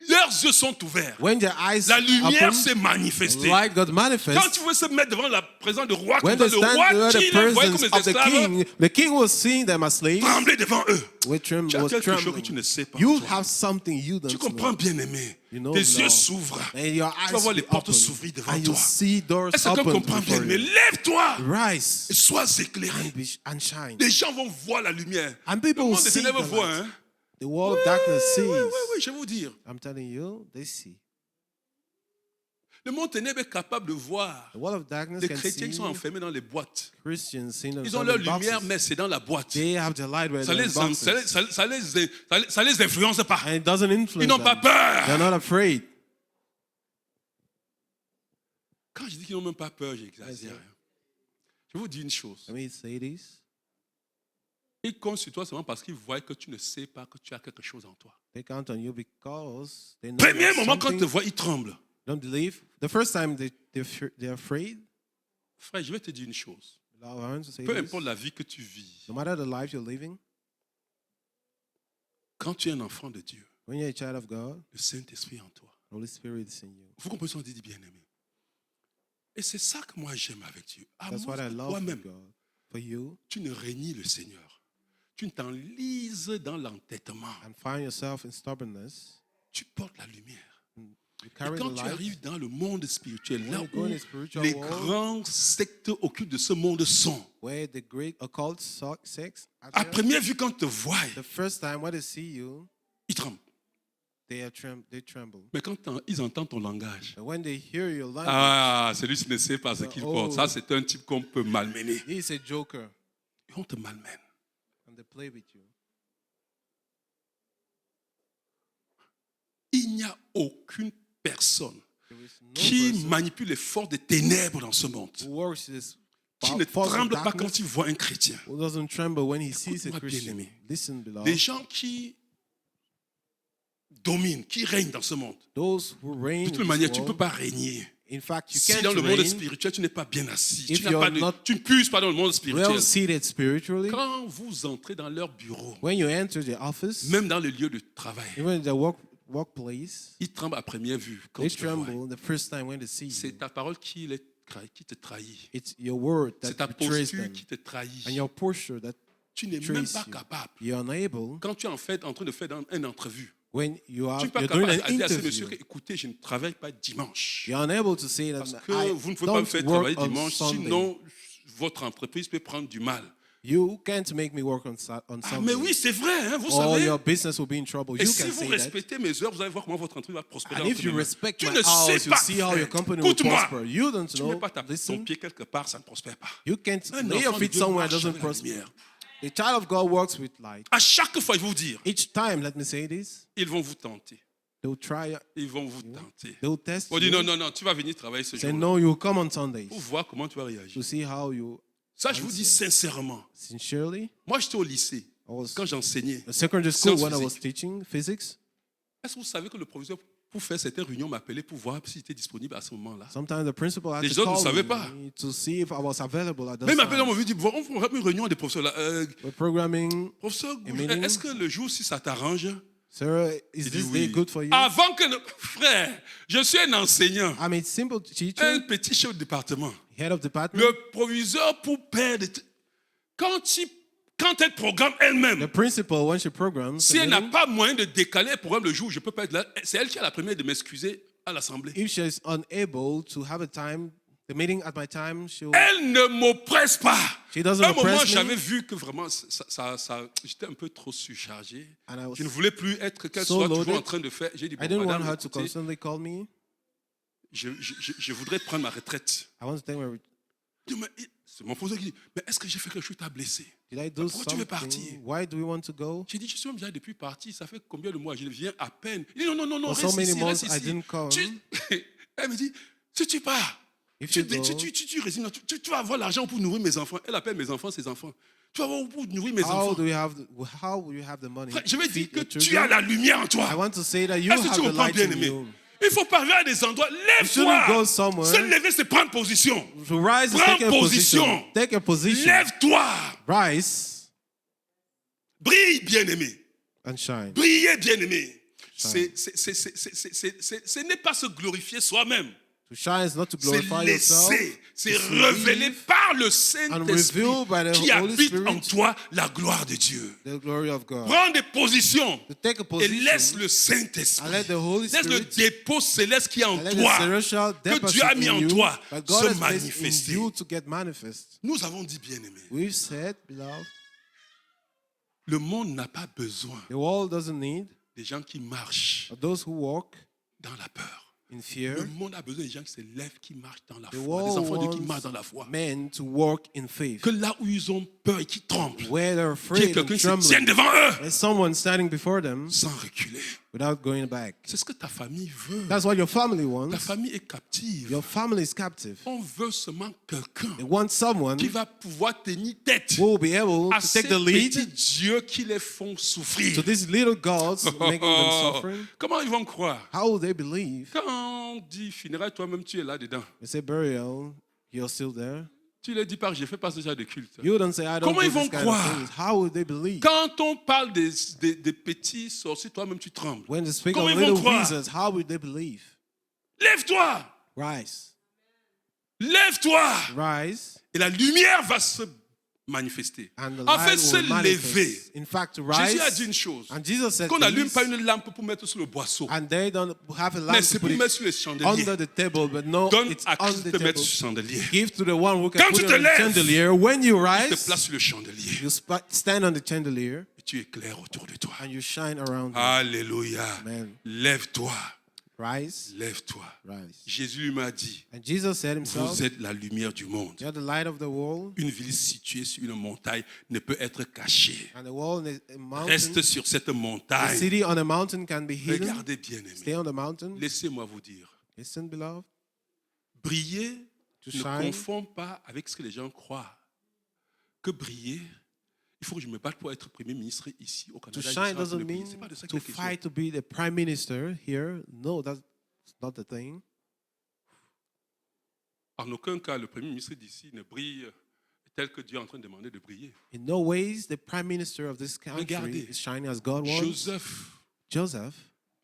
leurs yeux sont ouverts, When their eyes la lumière opened, s'est manifestée. light got Quand manifest. tu veux se mettre devant la présence du roi, When comme they ça, le stand roi before qui the les voyait comme presence des of esclaves, the king was seeing them as slaves. tremblait devant eux. Was Tu as was quelque chose que trembling. tu ne sais pas. You toi. have something you Tu don't comprends, know. bien aimé. You know Tes the yeux law. s'ouvrent. And your Tu vas eyes voir les will portes open, s'ouvrir devant and you toi. see doors Est-ce que quelqu'un open comprend bien before aimé? you. Lève-toi Rise et sois éclairé. and shine. Les gens vont voir la lumière. And Le people will monde des see the ténèbres voit, light. hein? The wall of darkness sees. Oui, je vais vous dire. I'm telling you, they see. Le monde ténèbre est capable de voir. The wall of darkness Les can chrétiens qui see sont enfermés dans les boîtes. Christians seeing Ils ont themselves leur in lumière, boxes. mais c'est dans la boîte. They have the light where Ça they're les, in boxes. ça les influence pas. And it doesn't influence Ils n'ont them. pas peur. They're not afraid. Quand je dis qu'ils n'ont même pas peur, j'exagère. Je vous dis une chose. Let me say this. Ils comptent sur toi seulement parce qu'ils voient que tu ne sais pas que tu as quelque chose en toi. They count on you because they know Premier there's moment, quand ils te something. voient, ils tremblent. Don't believe. The first time they're afraid. Frère, je vais te dire une chose. Allow Aaron to say Peu this. importe la vie que tu vis, No matter the life you're living, quand tu es un enfant de Dieu, when you're a child of God, le Saint-Esprit est en toi. the Holy Spirit is in you. Vous comprenez ce qu'on dit, bien-aimé? Et c'est ça que moi j'aime avec Dieu. À That's what I love for toi-même, God. For you, tu ne régnis le Seigneur. tu t'enlises dans l'entêtement. and find yourself in stubbornness, Tu portes la lumière. you Et carry quand the tu light. arrives dans le monde spirituel, When là you go où in the spiritual les world, grands sectes occultes de ce monde sont, where the great occult sects are à there, première vue, quand ils te voient, the first time when they see you, ils tremblent. they tremble. Mais quand ils entendent ton langage, And when they hear your language, ah, celui-ci ne sait pas ce qu'il Oh. porte. Ça, c'est un type qu'on peut malmener. he's a joker, Et on te malmène. and they play with you. Il n'y a aucune personne There is no qui person manipule les forces des ténèbres dans ce monde, who works this qui ne force of tremble pas quand darkness, il voit un chrétien. who doesn't tremble when he sees a Écoute-moi, Christian. bien-aimé. Listen, beloved. Les gens qui dominent, qui règnent dans ce monde. Those who reign De in toute this manière, tu ne peux world, pas régner. in fact, you Si can't dans le monde reign spirituel, tu n'es pas bien assis, if tu n'as you're pas de, not tu ne puisses pas dans le monde spirituel. well seated spiritually. Quand vous entrez dans leur bureau, When you enter the office, même dans le lieu de travail, even the workplace, ils tremblent à première vue quand they tu te vois. tremble the first time when they see C'est you. ta parole qui te trahit. It's your word C'est that ta betrays posture them, qui te trahit. and your posture that Tu n'es betrays même pas you. capable. You're unable. Quand tu es en fait en train de faire une entrevue, When you are tu n'es pas you're doing capable an de dire à ce monsieur interview, que, écoutez, je ne travaille pas dimanche. you're unable to say that Parce I que vous ne pouvez pas me don't faire work travailler on dimanche, Sunday. sinon votre entreprise peut prendre du mal. You can't make me work on Ah, Sunday. mais oui, c'est vrai, hein, vous Or savez. your business will be in trouble. Et You si can vous say that. respectez mes heures, vous allez voir comment votre entreprise va prospérer. And entre if you mes mains. respect Tu my ne hours, sais you pas see how faire. your company will Écoute-moi. prosper. You don't Tu ne mets know. pas ton Listen, pied quelque part, ça ne prospère pas. you can't Un lay your enfant de feet Dieu somewhere, it marche doesn't avec la prosper. lumière. A child of God works with light. À chaque fois, ils vont vous dire, Each time, let me say this, ils vont vous tenter. they'll try, Ils vont vous tenter. they'll test On dit you. non, tu vas venir travailler ce Say jour-là. no, you'll come on Sundays Pour voir comment tu vas réagir. to see how you Ça, je vous dis sincèrement. sincerely. Moi, j'étais au lycée, I was quand j'enseignais. in secondary school Sciences when I was physiques. teaching physics. Est-ce que vous savez que le proviseur, pour faire certaines réunions, m'appelait pour voir s'il était disponible à ce moment-là? Sometimes the principal had Les to autres ne call savaient pas. me to see if I was available at Mais il those m'appelait, on times. m'a dit, bon, on va faire une réunion des professeurs là. We're programming. Professeur, meeting? est-ce que le jour, si ça t'arrange? Sir, is Il dit this day oui. good for you? Avant que... Frère, je suis un enseignant, I'm a simple un teacher, petit chef de département. head of department. Le proviseur pour perdre... Quand elle programme The elle-même, principal, when she programs, si the elle n'a meeting, pas moyen de décaler le programme le jour où je ne peux pas être là, c'est elle qui a la première de m'excuser à l'assemblée. if she is unable to have a time, the meeting at my time, Elle ne m'oppresse pas. she doesn't À un moment, oppress j'avais me. vu que vraiment, j'étais un peu trop surchargé. And I was, Je ne voulais plus être qu'elle so soit toujours loaded. en train de faire. J'ai dit, I bon, didn't want madame, her to écoutez, constantly call me. je voudrais prendre ma retraite. I want to take my. Je dis, mais c'est mon professeur qui dit, mais est-ce que j'ai fait quelque chose qui t'a blessé? Did I do Pourquoi tu veux partir? something? Why do we want to go? J'ai dit, je suis même déjà depuis parti, ça fait combien de mois? Je viens à peine. Il dit, non, For reste so many ici, months, reste I ici. didn't come. Elle me dit, si tu pars, If tu you go, résignes, tu vas avoir l'argent pour nourrir mes enfants. Elle appelle mes enfants ses enfants. Tu vas avoir pour nourrir mes how enfants. do you have? How will you have the money? Frère, je vais to dire feed que your tu children? as la lumière en toi. I want to say that you Est-ce que have tu the comprends, light in bien-aimé? you. Il faut pas arriver à des endroits. You shouldn't go Lève-toi. somewhere. Se lever, c'est prendre position. To rise is Prends take a position. position. Take a position. Lève-toi. Rise Brille, bien-aimé. and shine. Brillez, bien-aimé. Shine. Ce n'est pas se glorifier soi-même. To shine is not to C'est glorify yourself. laisser, c'est It's révélé revealed par le and Saint-Esprit revealed by the qui Holy habite en Spirit toi la gloire de Dieu. the glory of God. Prends des positions To take a et laisse position le Saint-Esprit, and let the Holy laisse le Spirit dépôt céleste qui est en and let the toi, celestial que Dieu a deposit mis en in you toi, that God se has placed in manifester. you to get manifest. Nous avons dit, bien-aimé, We've said, beloved, le monde n'a pas besoin the world doesn't need des gens qui marchent those who walk dans la peur. in fear. Le monde a besoin des gens qui se lèvent, qui marchent dans la The foi, des world enfants de Dieu qui wants marchent dans la foi. men to walk in faith. Que là où ils ont peur et qui tremblent, Where they're qu'il y ait afraid quelqu'un and qui se tienne trembling, devant eux there's someone standing before them sans reculer. without going back. C'est ce que ta famille veut. That's what your family Ta wants. famille est captive. Your family is captive. On veut seulement quelqu'un They want someone qui va pouvoir tenir tête who will be able à to ces take the lead petits dieux qui les font souffrir. to these little gods making them suffering. Comment ils vont croire? How will they believe? Quand on dit funérailles, toi-même tu es là-dedans. They say burial, you're still there. Tu ne dis pas que je ne fais pas ce genre de culte. You don't say, I don't Comment do ils vont this kind croire? of things. How will they believe? Quand on parle des petits sorciers, toi-même tu trembles. When they speak Comment of ils vont little croire? wizards, how will they believe? Lève-toi! Rise. Lève-toi! Rise. Et la lumière va se manifester. And the En fait, light se will manifest. lever. In fact, to Jésus a rise. dit une chose. And Jesus said Qu'on n'allume this, pas une lampe pour mettre sur le boisseau. and they don't have a Mais lamp c'est to pour put mettre it sur les chandeliers. under the table, but no, Donne it's à on Christ the de mettre table. sur le chandelier. Give to the one who can Quand put tu it te on the lèves, chandelier. When you Il te rise, place sur le chandelier. you stand on the chandelier Et tu éclaires autour de toi. and you shine around you. Alléluia. Amen. Lève-toi. Rise, Lève-toi. rise. Jésus lui m'a dit, And Jesus said himself, vous êtes la lumière du monde. you're the light of the world, Une ville située sur une montagne ne peut être cachée. and the wall is a mountain. Reste sur cette The montagne. city on a mountain can be hidden. Regardez bien Stay aimé. on the mountain. Laissez-moi vous dire. Listen, beloved. Briller To ne shine. confond pas avec ce que les gens croient. Que briller, il faut que je me batte pour être Premier ministre ici au To Canada. shine doesn't mean C'est pas de ça qu'il to est question. fight to be the prime minister here. No, that's not the thing. En aucun cas, le Premier ministre d'ici ne brille tel que Dieu est en train de demander de briller. In no ways the prime minister of this country Regardez. is shining as God wants. Joseph, Joseph,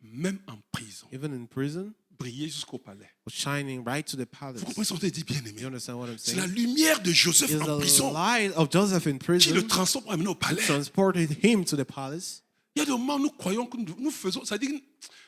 même en prison, even in prison, brillait jusqu'au palais. was shining right to the palace. Vous comprenez ce qu'on te dit, bien You aimé? understand what I'm C'est la saying? lumière de Joseph It's en the prison light of Joseph in qui prison le transforme pour amener au palais. transported him to the palace. Il y a des moments où nous croyons que nous faisons, c'est-à-dire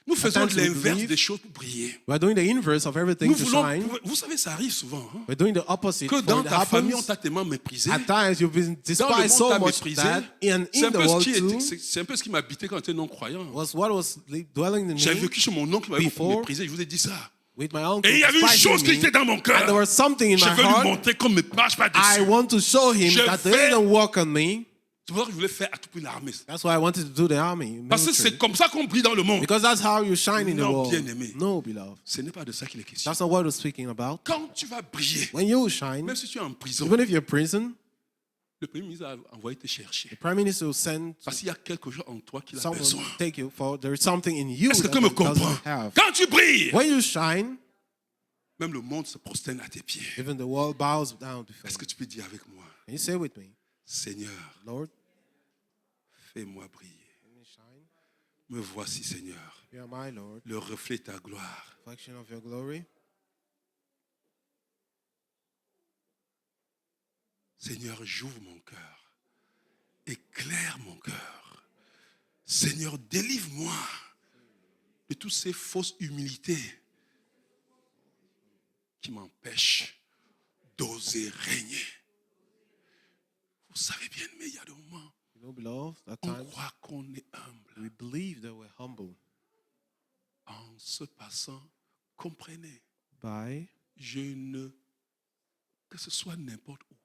nous faisons times we l'inverse believe- des choses pour briller. We're doing the inverse of everything Nous to voulons, shine. vous savez, ça arrive souvent. Hein, We're doing the opposite. que For dans it ta famille, on happens. t'a tellement méprisé. At times you've been Dans le despised monde, so t'as much méprisé. that and C'est un in the peu ce world qui too c'est un peu ce qui m'habitait quand j'étais non-croyant. was what was dwelling in J'ai me vécu chez mon oncle qui m'avait beaucoup before. méprisé. Je vous ai dit ça. with my uncle. Et il y avait une despising chose qui me, était dans mon and there cœur. was something in Je my veux lui heart. montrer qu'on ne me marche pas I dessus. want to show him Je that they vais- don't walk on me. C'est pour ça que je voulais faire à tout prix l'armée. That's why I wanted to do the army. Parce que military. c'est comme ça qu'on brille dans le monde. Because that's how you shine in the Non, world. bien-aimé. No, beloved. Ce n'est pas de ça qu'il est question. That's not what we're speaking about. Quand tu vas briller, When you shine, même si tu es en prison, even if you're in prison, le Premier ministre a envoyé te chercher. the prime minister will send Parce qu'il y a quelque chose en toi qu'il a someone besoin. to take you for. There is something in you Est-ce que that quelqu'un me it comprend? doesn't have. Quand tu brilles, When you shine, même le monde se prosterne à tes pieds. even the world bows down before Est-ce que you. tu peux dire avec moi, Can you say with me, Seigneur, Lord, fais-moi briller. let me shine. Me voici, Seigneur, You are my Lord, le reflet de ta gloire. reflection of your glory. Seigneur, j'ouvre mon cœur. Éclaire mon cœur. Seigneur, délivre-moi de toutes ces fausses humilités qui m'empêchent d'oser régner. Vous savez bien, mais il y a des moments You know, beloved, at où on times croit qu'on est humble. we believe that we're humble En se passant, comprenez, by, que ce soit n'importe où,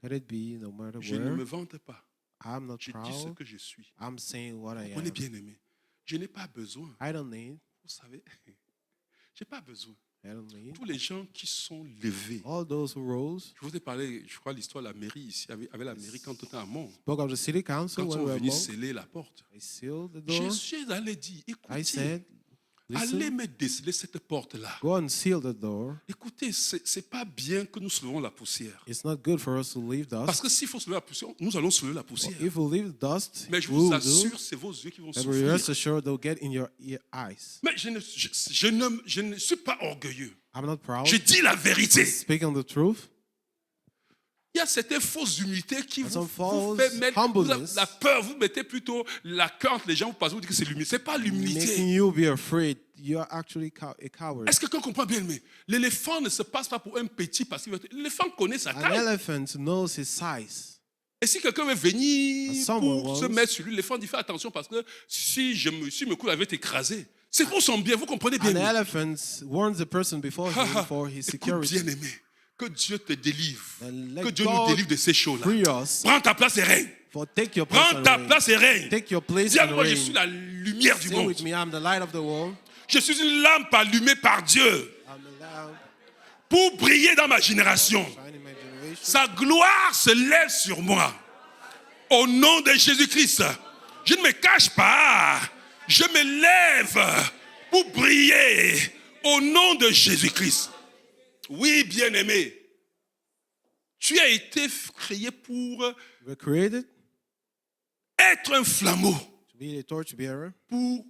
let it be no matter je ne me where. vante pas. I'm not Je dis ce proud. que je suis. I'm saying what I On est am. bien aimé. Je n'ai pas besoin. I don't need. Vous savez, je n'ai pas besoin. I don't need. Tous les gens qui sont levés. All those who rose Je vous ai parlé, je crois, l'histoire de la mairie ici, avec la mairie quand on était à Mont. spoke of the city council Quand when ils we sont were venus among. sceller la porte. I sealed the door. Jésus allait dire, I écoutez, said, allez listen, me déceler cette porte-là. go and seal the door. Écoutez, c'est pas bien que nous soulevons la poussière. It's not good for us to leave Parce dust. que s'il faut soulever la poussière, nous allons soulever la poussière. If we leave dust, Mais je we vous will assure, do. c'est vos yeux qui vont And souffrir. rest assured they'll get in your eyes. Mais je ne suis pas orgueilleux. I'm not proud. Je dis la vérité. Speaking the truth. Il y a certaines fausses humilités qui And vous some fait false mettre humbleness. la peur. Vous mettez plutôt la cœur entre les gens, vous pensez, vous dites que c'est l'humilité. Ce n'est pas Making l'humilité. you be afraid. You are actually a coward. Est-ce que quelqu'un comprend bien? Mais l'éléphant ne se passe pas pour un petit parce qu'il l'éléphant connaît sa An taille. elephant knows his size. Et si quelqu'un veut venir And someone pour se wants- mettre sur lui, l'éléphant dit fais attention parce que si me coude avait écrasé, c'est pour son bien, vous comprenez bien. An mais- elephant warns the person before him for his Écoute, security. bien aimé, que Dieu te délivre, And let que Dieu nous God délivre de ces choses-là. free us. Prends ta place et règne. For take your place Prends and ta reign. place et règne. Take your place Dis à and moi, je suis reign. la lumière du Say monde. with me, I'm the light of the world. Je suis une lampe allumée par Dieu I'm the lamp pour briller dans ma génération. shining in my generation. Sa gloire se lève sur moi. Au nom de Jésus-Christ, je ne me cache pas. Je me lève pour briller au nom de Jésus-Christ. Oui, bien-aimé, tu as été créé pour We're created être un flambeau, to be a torch bearer, pour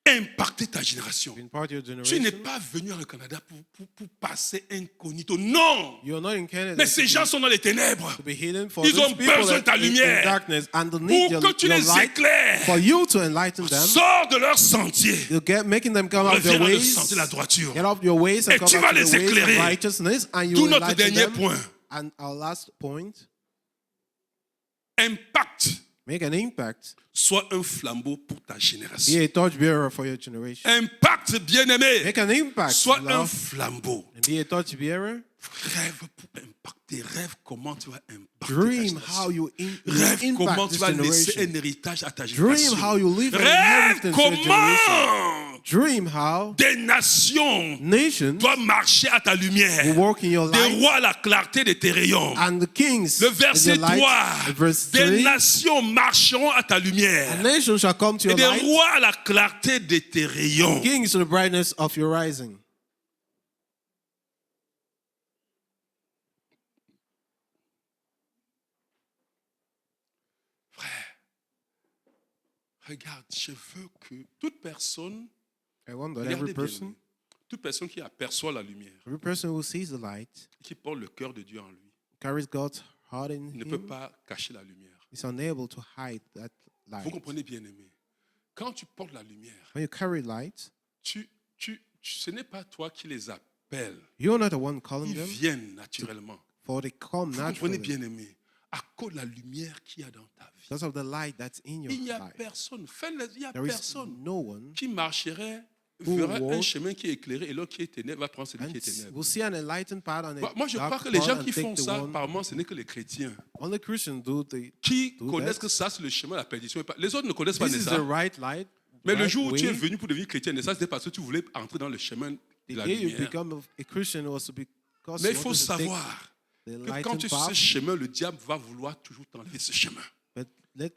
impacter ta génération. to impart your Tu n'es generation. pas venu au Canada pour passer incognito. Non. You're not in Canada Mais ces gens sont dans les ténèbres. to be hidden. For Ils those ont people besoin de ta that in lumière darkness and they need pour your, que tu your les light éclaires. for you to enlighten them. Sors de leur sentier. You making them come out of their Reviens dans le ways. sentier de la droiture. Get off your ways and Et come tu back vas to the les ways of éclairer. righteousness, and you Tout will notre enlighten dernier them. point. And our last point, Impact. make an impact. Sois un flambeau pour ta Be génération. a torchbearer for your generation. Impact, bien-aimé. Make an impact. Sois un Love, flambeau. and be a torchbearer. Rêve pour impacter. Rêve comment tu vas impacter ta Dream génération. how you Rêve comment impact tu this vas laisser generation. un héritage à ta Dream génération. how you leave an Rêve inheritance to your generation. comment Dream how des nations nations doivent marcher à ta will lumière. walk in your Des light, rois à la clarté de tes rayons. and the kings Le in verset your light. 3. Verse Des 3. nations marcheront à ta A lumière. nation shall come to Et your des light, rois à la clarté de tes rayons. kings to the brightness of your rising. Regarde, je veux que toute personne, I want that regardez every bien, person, toute personne qui aperçoit la lumière, every person who sees the light, qui porte le cœur de Dieu en lui, carries God's heart in ne peut him, pas cacher la lumière. is unable to hide that Vous light. comprenez, bien aimé. Quand tu portes la lumière, When you carry light, ce n'est pas toi qui les appelles. you're not the one calling Ils them, viennent naturellement. for they come Vous comprenez, naturally bien aimé. À cause de la lumière qu'il y a dans ta vie. because of the light that's in your Il n'y a life. personne, il n'y a There is personne no one qui marcherait, who verra un walk chemin qui est éclairé et l'autre qui est ténèbre va prendre celui and qui est ténèbre. we'll see an enlightened path on a Moi, je crois dark que les gens path qui and take font the ça, one. par moment, ce n'est que les chrétiens Only Christians do qui do connaissent that. que ça, c'est le chemin de la perdition. Les autres ne connaissent pas This de is ça. the right light. Mais le right jour où tu es way. venu pour devenir chrétien, ça, c'était parce que tu voulais entrer dans le chemin de The la day you lumière. become a Christian was because Mais il you faut wanted to take savoir the que quand enlightened tu es sur ce path. chemin, le diable va vouloir toujours t'enlever ce chemin. But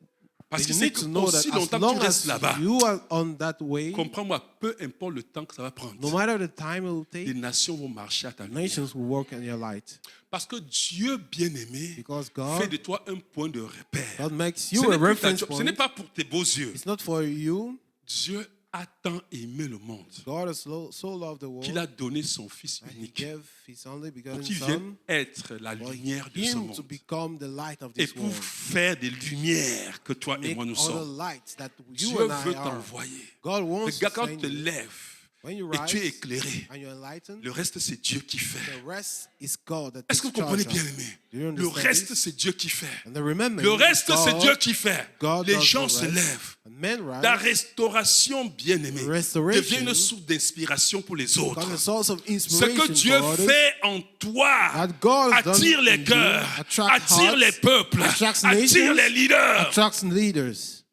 Parce que you c'est need to know that aussi as longtemps que long tu restes as là-bas, you are on that way, comprends-moi, peu importe le temps que ça va prendre, no matter the time it will les take, nations vont marcher à ta lumière. nations will walk in your light. Parce que Dieu bien-aimé Because fait God, de toi un point de repère. God makes Ce you n'est a plus ta reference job, ce n'est point. pas pour tes beaux yeux. It's not for you. Dieu a tant aimé le monde God has so loved the world qu'il a donné son Fils that He unique gave His only pour begotten qu'il vienne Son être la for lumière de ce Him to monde become the light of et this pour world. faire des lumières que toi et Make moi nous all the sommes. lights that Dieu you and I veut are. t'envoyer. God wants Regarde, to quand send tu te you. lèves When you et rise tu es éclairé, and you're enlightened, le reste c'est Dieu qui fait. the rest is God that Est-ce que takes vous comprenez charge bien of. aimé? Do you Le understand reste this? c'est Dieu qui fait. And then remember, Le reste c'est God- Dieu qui fait. God Les does gens the se rest. lèvent. And men rise. La restauration bien-aimée Restoration devient une source d'inspiration pour les autres. become a source of Ce inspiration que Dieu for others. fait en toi That God has done attire les in you, cœurs, attract attire hearts, les peuples, attracts attire nations, les leaders. attracts leaders.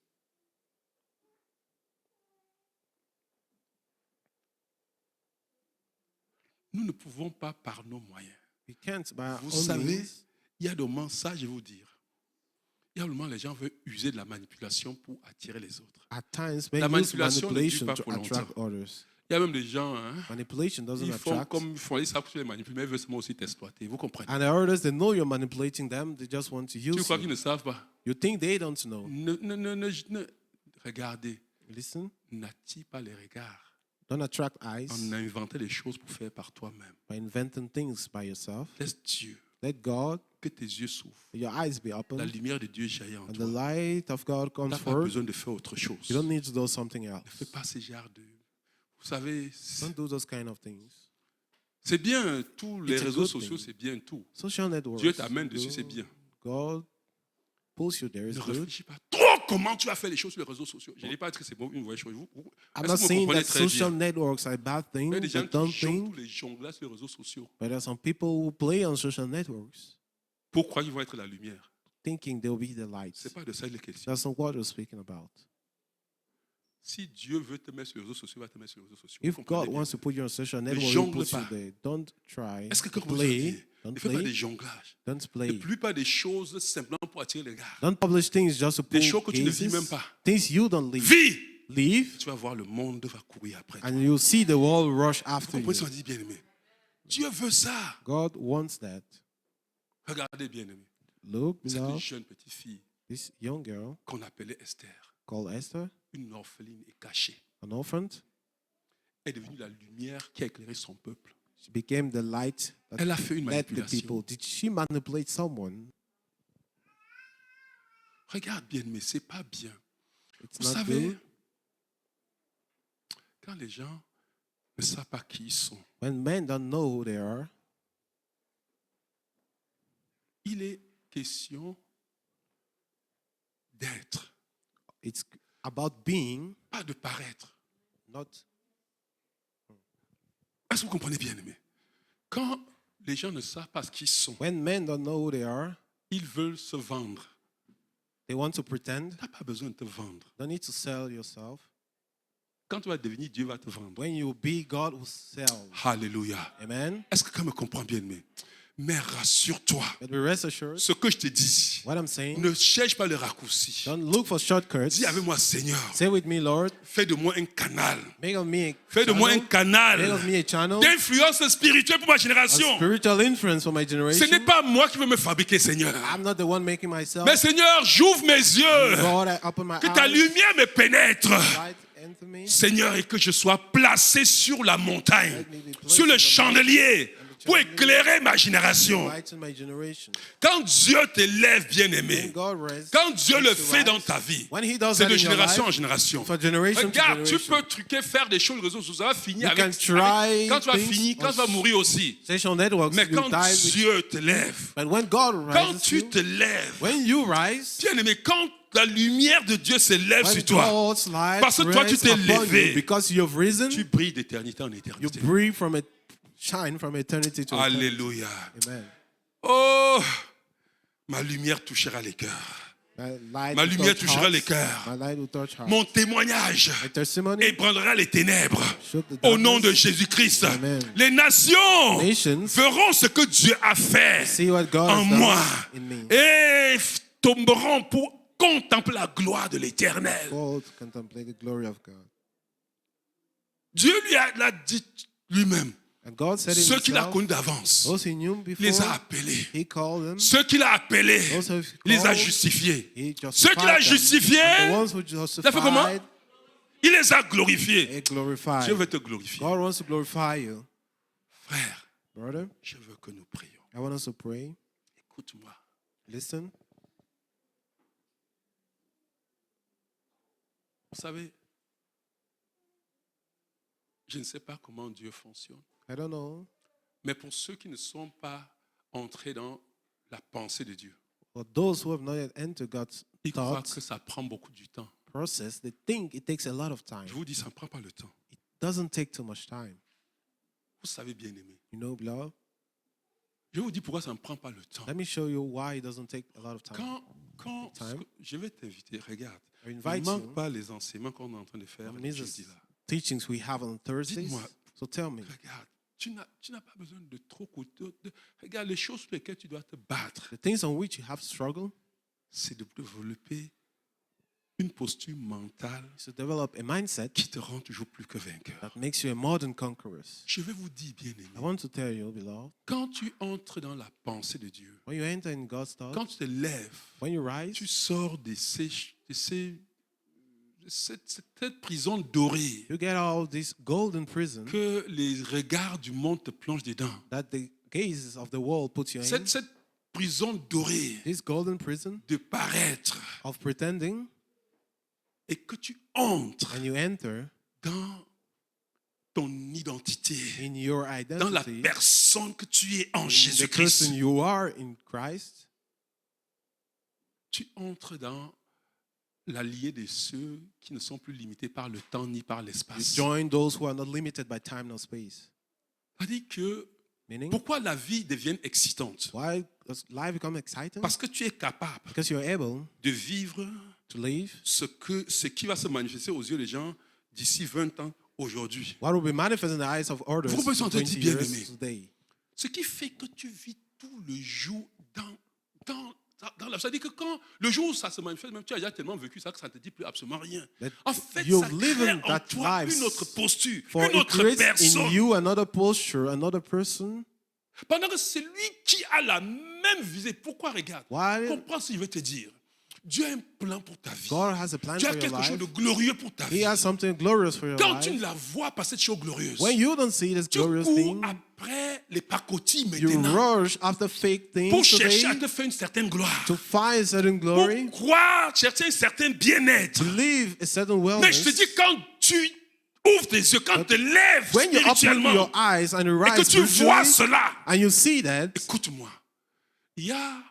Nous ne pouvons pas par nos moyens. We can't by our Vous own savez, means. il y a des moments, ça je vais vous dire, il y a des moments les gens veulent user de la manipulation pour attirer les autres. At times, La men use manipulation ne dure manipulation pas to pour attract longtemps. others. Il y a même des gens, hein, Manipulation doesn't ils font attract. comme ils font, ils savent que tu les manipules, mais ils veulent seulement aussi t'exploiter. Vous comprenez? And the others, they know you're manipulating them. They just want to Tu use crois qu'ils you. ne savent pas? You think they don't know. Regardez, Listen, n'attire pas les regards. don't attract eyes On a inventé des choses pour faire par toi-même. by inventing things by yourself. Laisse Dieu, Let God, que tes yeux s'ouvrent. your eyes be La open, lumière de Dieu jaillit en and the toi. light of God Tu comes n'as pas forth. besoin de faire autre chose. You don't need to do something Ne else. fais pas ce genre de... Vous savez, Don't do those kind of things. c'est bien, tous les It's a réseaux good sociaux, thing. c'est bien tout. Social networks. Dieu t'amène dessus, c'est bien. God pulls you there. Ne It's good. réfléchis pas trop comment tu as fait les choses sur les réseaux sociaux. Je n'ai pas dit que c'est bon, une mauvaise chose. I'm Est-ce not que vous saying comprenez that très social bien? networks are bad Il y a des things, gens but don't qui jouent tous think. les jongleurs sur les réseaux sociaux But there are some people who play on social networks pour croire qu'ils vont être la lumière. thinking they'll be the light. Ce n'est pas de ça qu'il est question. That's not what we're speaking about. Si Dieu veut te mettre sur les réseaux sociaux, il va te mettre sur les réseaux sociaux. If Vous comprenez God bien? wants to put you on social Ne network, He jongle puts you pas. there. Don't try Est-ce que to comment je veux play. dire? Don't Ne fais pas des play. jonglages. Don't Ne play. plus pas des choses simplement pour attirer les gars. Don't publish things just to Des pull choses que tu ne vis cases. même pas. Things you don't live. Vis! Live, Tu vas voir le monde va courir après toi. and you'll see the world rush Vous after you. comprenez ce qu'on dit, bien-aimé? Dieu veut ça. God wants that. Regardez, bien-aimé. Look, Cette beloved, jeune petite fille this young girl qu'on appelait Esther, called Esther, une orpheline est cachée. an orphan. est devenue la lumière qui a éclairé son peuple. She became the light that Elle a fait une led the manipulation. people. Did she manipulate someone? Regarde bien, mais c'est pas bien. It's Vous not savez, good. quand les gens ne savent pas qui ils sont, When men don't know who they are, il est question d'être, it's about being, pas de paraître. not. Est-ce que vous comprenez bien, aimé? Quand les gens ne savent pas ce qu'ils sont, When men don't know who they are, ils veulent se vendre. they want to pretend. Tu n'as pas besoin de te vendre. Don't need to sell yourself. Quand tu vas devenir, Dieu va te vendre. When you be, God will sell. Alléluia. Amen. Est-ce que quelqu'un me comprend bien, aimé? Mais rassure-toi, But be rest assured, ce que je te dis, what I'm saying, ne cherche pas le raccourci. don't look for shortcuts. Dis avec moi, Seigneur, Say with me, Lord, fais de moi un canal. make of me a Fais de moi un channel, make of canal me a channel, d'influence spirituelle pour ma a génération. spiritual influence for my Ce n'est generation. pas moi qui veux me fabriquer, Seigneur. I'm not the one making myself. Mais Seigneur, j'ouvre mes yeux. Lord, I open my Que ta eyes, lumière me pénètre. light enter me. Seigneur, et que je sois placé sur la montagne, sur le chandelier, pour éclairer ma génération. Light in my generation. Quand Dieu t'élève, When bien-aimé, God rests, quand Dieu le makes you fait dans rise, ta vie, when He does c'est that de in your génération life, en génération. for generation to Regarde, tu generation. peux truquer, faire des choses, réseaux sociaux, ça va finir You can avec, try quand tu vas things finir, quand tu vas on mourir aussi. social networks, Mais you quand die with, Dieu te lève, but when God quand rises tu you, te lèves, when you rise, bien-aimé, quand la lumière de Dieu s'élève when sur toi, God's light parce que toi, tu rests t'es upon levé. you, because you've risen, tu brilles d'éternité en you éternité. breathe from it, shine from eternity to eternity. Alléluia. Amen. Oh, ma lumière touchera les cœurs. My Ma light will lumière touch touchera hearts. les cœurs. My light will touch hearts. Mon témoignage My testimony ébranlera les ténèbres. shook the Au nom de darkness. Jésus-Christ, Amen. les nations Nations verront ce que Dieu a fait see what God en has done moi in me. et tomberont pour contempler la gloire de l'Éternel. Called to contemplate the glory of God. Dieu l'a dit lui-même. And God said Ceux qu'il a himself, connus d'avance, those he knew before, les a appelés. he called them. Ceux qu'il a appelés, Those who he les a called, justifiés. he justified Ceux qu'il a them. justifiés, And the ones who il a fait comment? justified, Il les a glorifiés. he glorified. Dieu veut te glorifier. God wants to glorify you. Frère, Brother, je veux que nous prions. I want us to pray. Écoute-moi. Listen. Vous savez, je ne sais pas comment Dieu fonctionne, I don't know. mais pour ceux qui ne sont pas entrés dans la pensée de Dieu, But those who have not yet entered God's ils croient thoughts que ça prend beaucoup du temps. process, they think it takes a lot of time. Je vous dis, ça ne prend pas le temps. It doesn't take too much time. Vous savez, bien aimé. You know, beloved? Je vous dis pourquoi ça ne prend pas le temps. Let me show you why it doesn't take a lot of time. Quand Time. je vais t'inviter, regarde, I ne invite manque you. pas les enseignements qu'on est en train de faire Don't miss jeudi the là. teachings we have on Thursdays. Dites-moi. So tell me, Regarde, tu n'as pas besoin de trop coûteux. Regarde, les choses sur lesquelles tu dois te battre, the things on which you have struggled c'est de développer une posture mentale is to develop a mindset qui te rend toujours plus que vainqueur. that makes you a more than conqueror. Je vais vous dire, bien I aimé, want to tell you, beloved, quand tu entres dans la pensée de Dieu, when you enter in God's thoughts, quand tu te lèves, when you rise, tu sors de cette prison dorée you get out of this golden prison que les regards du monde te plongent dedans. that the gazes of the world put you in. Cette prison dorée This golden prison de paraître of pretending, et que tu entres and you enter dans ton identité, in your dans la identity, personne que tu es en in the Jésus-Christ. person you are in Christ. Tu entres dans l'allié de ceux qui ne sont plus limités par le temps ni par You l'espace. join those who are not limited by time nor space. C'est-à-dire que Meaning, pourquoi la vie devient excitante? why does life become exciting? Parce que tu es capable Because you're able de vivre to live ce qui va se manifester aux yeux des gens d'ici 20 ans aujourd'hui. what will be manifest in the eyes of others Vous pouvez in entendre 20 dire, bien years aimé. today. Ce qui fait que tu vis tout le jour dans la... C'est-à-dire que quand le jour où ça se manifeste, même tu as déjà tellement vécu ça que ça ne te dit plus absolument rien. That En fait, you've ça lived crée in en that toi life. une autre posture, For une it autre creates in personne. you another posture, another person. Pendant que celui qui a la même visée, pourquoi regarde? Why? Comprends ce que je veux te dire. Dieu a un plan pour ta vie. God has a plan Dieu a for your quelque chose life. de glorieux pour ta He vie. has something glorious for your Quand tu life. ne la vois pas, cette chose glorieuse, When you don't see this tu glorious cours thing, après les pacotilles you maintenant rush after fake pour things chercher today à te faire une certaine gloire. to find a certain glory, Pour croire, chercher un certain bien-être. to live a certain Mais je te wellness. dis, quand tu ouvres tes yeux, quand tu te lèves When you open spirituellement your eyes and you et que rise tu vois spiritually, cela, and you see that, écoute-moi, il y a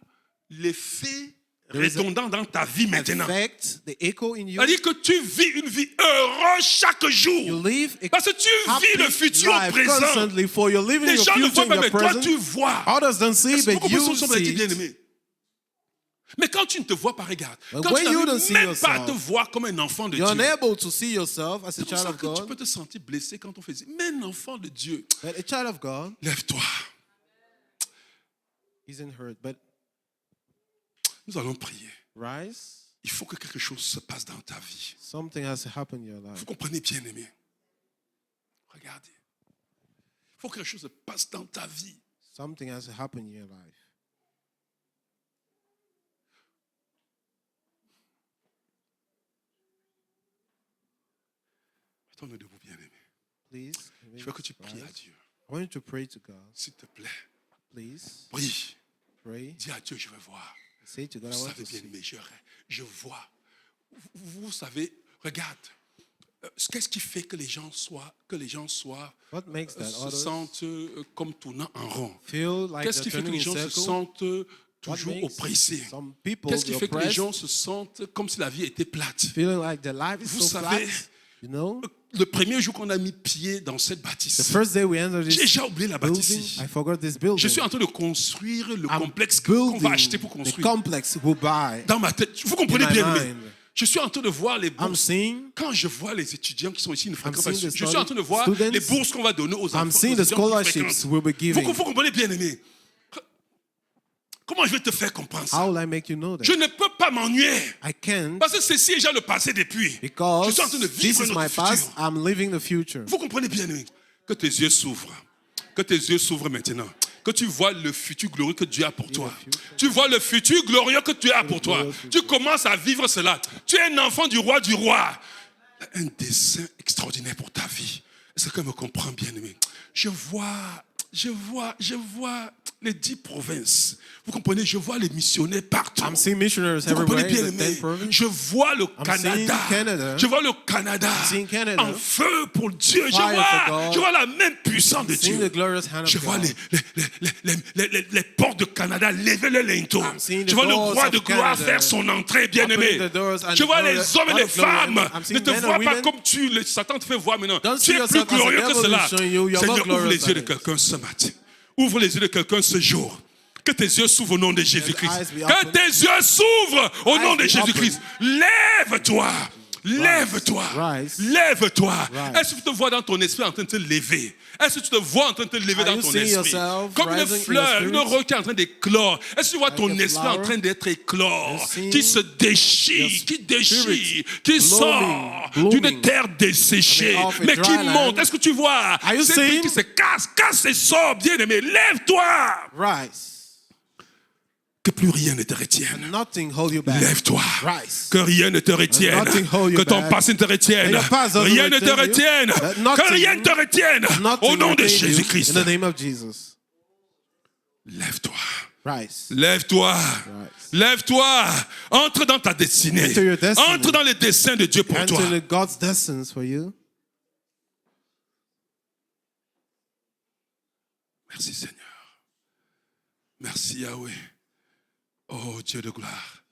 l'effet There is a redondant dans ta vie maintenant. affect the echo in you. C'est-à-dire que tu vis une vie heureuse chaque You jour. live a Parce que tu happy vis le futur life présent. constantly, for you're living Les your gens ne future voient in pas, your mais toi present. tu vois. Others don't see, Est-ce que but beaucoup you de sont see bien it. aimés? Mais quand tu ne te vois pas, regarde. But Quand when tu you n'arrives don't see même pas à te yourself, voir comme un enfant de You're Dieu. unable to see yourself as a C'est pour child ça of que tu God. peux te sentir blessé quand on fait ça. Mais un enfant de Dieu, But a child of God lève-toi. isn't hurt, but Nous allons prier. rise. Il faut que quelque chose se passe dans ta vie. Something has to happen in your life. Vous comprenez, bien-aimé. Regardez. Il faut que quelque chose se passe dans ta vie. Something has to happen in your life. Mettons-nous debout, bien-aimé. Please, Je veux que tu pries à Dieu. I want you to pray to God. S'il te plaît. Please Prie. pray. Dis à Dieu, je veux voir. Say to God, I Vous want savez to bien see. aimé, je vois. Vous savez, regarde. Qu'est-ce qui fait que les gens soient What makes that se others sentent comme tournant en rond? feel like Qu'est-ce they're qui fait que turning les in gens se circle? sentent What toujours makes oppressés? some people Qu'est-ce qui be fait que les oppressed, gens se sentent comme si la vie était plate? feeling like their life is Vous so savez, flat? You know, le premier jour qu'on a mis pied dans cette the bâtisse, first day we entered j'ai this déjà oublié la bâtisse. building, I forgot this building. Je suis en train de construire le I'm complexe qu'on building va acheter pour the construire. complex we'll buy. Dans ma tête, vous comprenez In my bien, aimé. mind. Je suis en train de voir les I'm bourses. seeing, Quand je vois les étudiants qui sont ici, ne fréquentent pas. seeing the Je suis en train de voir students. les bourses qu'on va donner aux enfants. I'm seeing aux the étudiants qui scholarships fréquentent. we'll be giving. Vous comprenez bien, aimé. Comment je vais te faire comprendre ça? How will I make you know Je that? ne peux pas m'ennuyer. I can't, Parce que ceci est déjà le passé depuis. Je because suis en train de this vivre is my notre past. futur. I'm living the future. Vous comprenez bien, aimé. Que tes yeux s'ouvrent. Que tes yeux s'ouvrent maintenant. Que tu vois le futur glorieux que Dieu a pour toi. Tu vois le futur glorieux que Dieu a pour toi. Tu commences à vivre cela. Tu es un enfant du roi du roi. Un dessein extraordinaire pour ta vie. Est-ce que me comprend bien, aimé? Je vois les 10 provinces. Vous comprenez? Je vois les missionnaires partout. I'm seeing missionaries Vous comprenez everywhere bien, in the 10 aimé? provinces. Je vois le seeing Canada. Canada. Je vois le Canada seeing Canada. en feu pour Dieu. Fire for God. Je vois la même puissance de Seeing Dieu. the glorious hand of Je vois God. les portes de Canada lever le linteau. I'm seeing the Je vois le doors roi of de gloire Canada faire son entrée, bien-aimé. opening the doors and Je vois the les glorious- hommes et God les of glory. femmes. I'm Ne seeing te men and vois pas women. comme Satan te fait voir maintenant. Don't Tu see es plus yourself as the glorieux que devil cela. is showing you. You're Seigneur, more ouvre les glorious yeux de than quelqu'un ce matin. Ouvre les yeux de quelqu'un ce jour. Que tes yeux s'ouvrent au nom de Jésus-Christ. eyes be Que open. tes yeux s'ouvrent au nom Eyes de be Jésus-Christ. Lève-toi. Lève-toi. Rise. Lève-toi. Rise. Est-ce que tu te vois dans ton esprit en train de te lever? Est-ce que tu te vois en train de te lever Are dans you ton seeing esprit? yourself Comme une rising in fleur, your une spirit? roche qui est en train d'éclore. Est-ce que tu vois ton a esprit en flower? train d'être éclore? You're seeing Qui se déchire, your qui déchire, spirit qui blooming, sort blooming. d'une terre desséchée, I mean, off a mais qui dry land. monte. Est-ce que tu vois? Are you Cet esprit seeing? qui se casse et sort, bien aimé. Lève-toi. Rise. Que plus rien ne te retienne. Nothing hold you back. Lève-toi. Rise. Que rien ne te retienne. Nothing hold you Que ton back. passé ne te retienne. And your past doesn't Rien ne te retain you. retienne. Nothing- Que rien ne te retienne. Nothing Au nom de retain you. Jésus-Christ. In the name of Jesus. Lève-toi. Rise. Lève-toi. Lève-toi. Entre dans ta destinée. Enter your destiny. Entre dans les desseins de Dieu pour toi. Enter the God's destinies for you. Merci Seigneur. Merci Yahweh. Oh Dieu de gloire.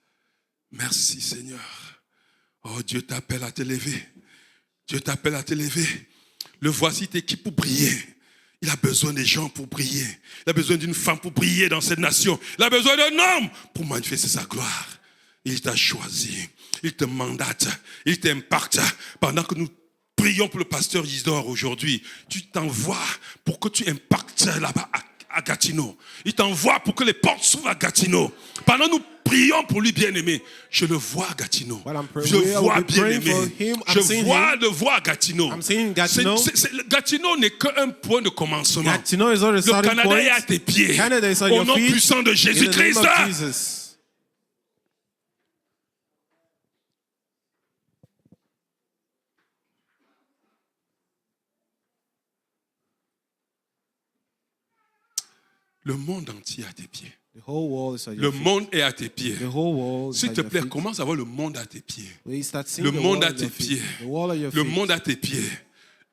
Merci Seigneur. Oh Dieu t'appelle à te lever. Dieu t'appelle à te lever. Le voici t'équipe pour briller. Il a besoin des gens pour briller. Il a besoin d'une femme pour briller dans cette nation. Il a besoin d'un homme pour manifester sa gloire. Il t'a choisi. Il te mandate. Il t'impacte. Pendant que nous prions pour le pasteur Isidore aujourd'hui, tu t'envoies pour que tu impactes là-bas à Gatineau. Il t'envoie pour que les portes s'ouvrent à Gatineau. Pendant que nous prions pour lui, bien-aimé, je le vois à Gatineau. While I'm praying, Je we vois will be praying bien-aimé. for him. I'm Je seeing vois him. le voir à Gatineau. I'm seeing Gatineau. Gatineau n'est qu'un point de commencement. Gatineau is not a Le starting Canada point. est à tes pieds. Canada is on Au your nom feet. puissant de In the Jésus-Christ. name of Jesus. Le monde entier est à tes pieds. The whole world is at Le your feet. monde est à tes pieds. The whole world is S'il at te your plaît, feet. commence à voir le monde à tes pieds. Please start seeing Le the monde world à at tes your feet. pieds. The world at your Le feet. monde à tes pieds.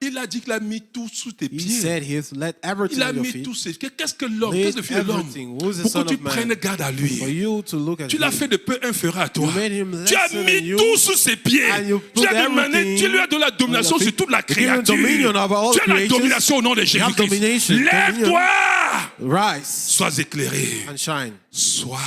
Il a dit qu'il a mis tout sous tes He pieds. said he's let everything Il a at your mis feet. tout ses... Qu'est-ce que l'homme, Made qu'est-ce que le fils de l'homme? everything. Who is the Pour son que tu of man? prennes garde à lui. For you to look at Tu l'as him. fait de peu inférieur à toi. You made him Tu as lesser than mis you. tout sous ses pieds. And you Tu put as demandé, everything tu lui as donné la domination on your sur toute la feet. You give him créature. dominion over all Tu as la creatures. domination au nom de You have Jésus-Christ. domination, Lève-toi. Rise Sois éclairé. and shine. Sois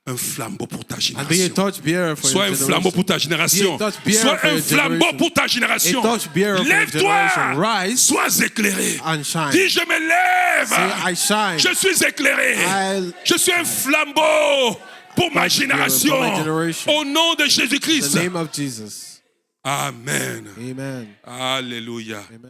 un flambeau pour ta And be a génération. torchbearer for Sois your un flambeau pour ta generation. génération. Be a torchbearer Sois for un your flambeau generation. pour ta génération. A torchbearer for your Lève-toi. generation. Rise Sois éclairé. and shine. Dis, je me lève. Say, I shine. Je suis éclairé. I- Je suis un flambeau pour ma génération. for my generation. Au nom de In Jésus-Christ. the name of Jesus. Amen. Amen. Alléluia. Amen.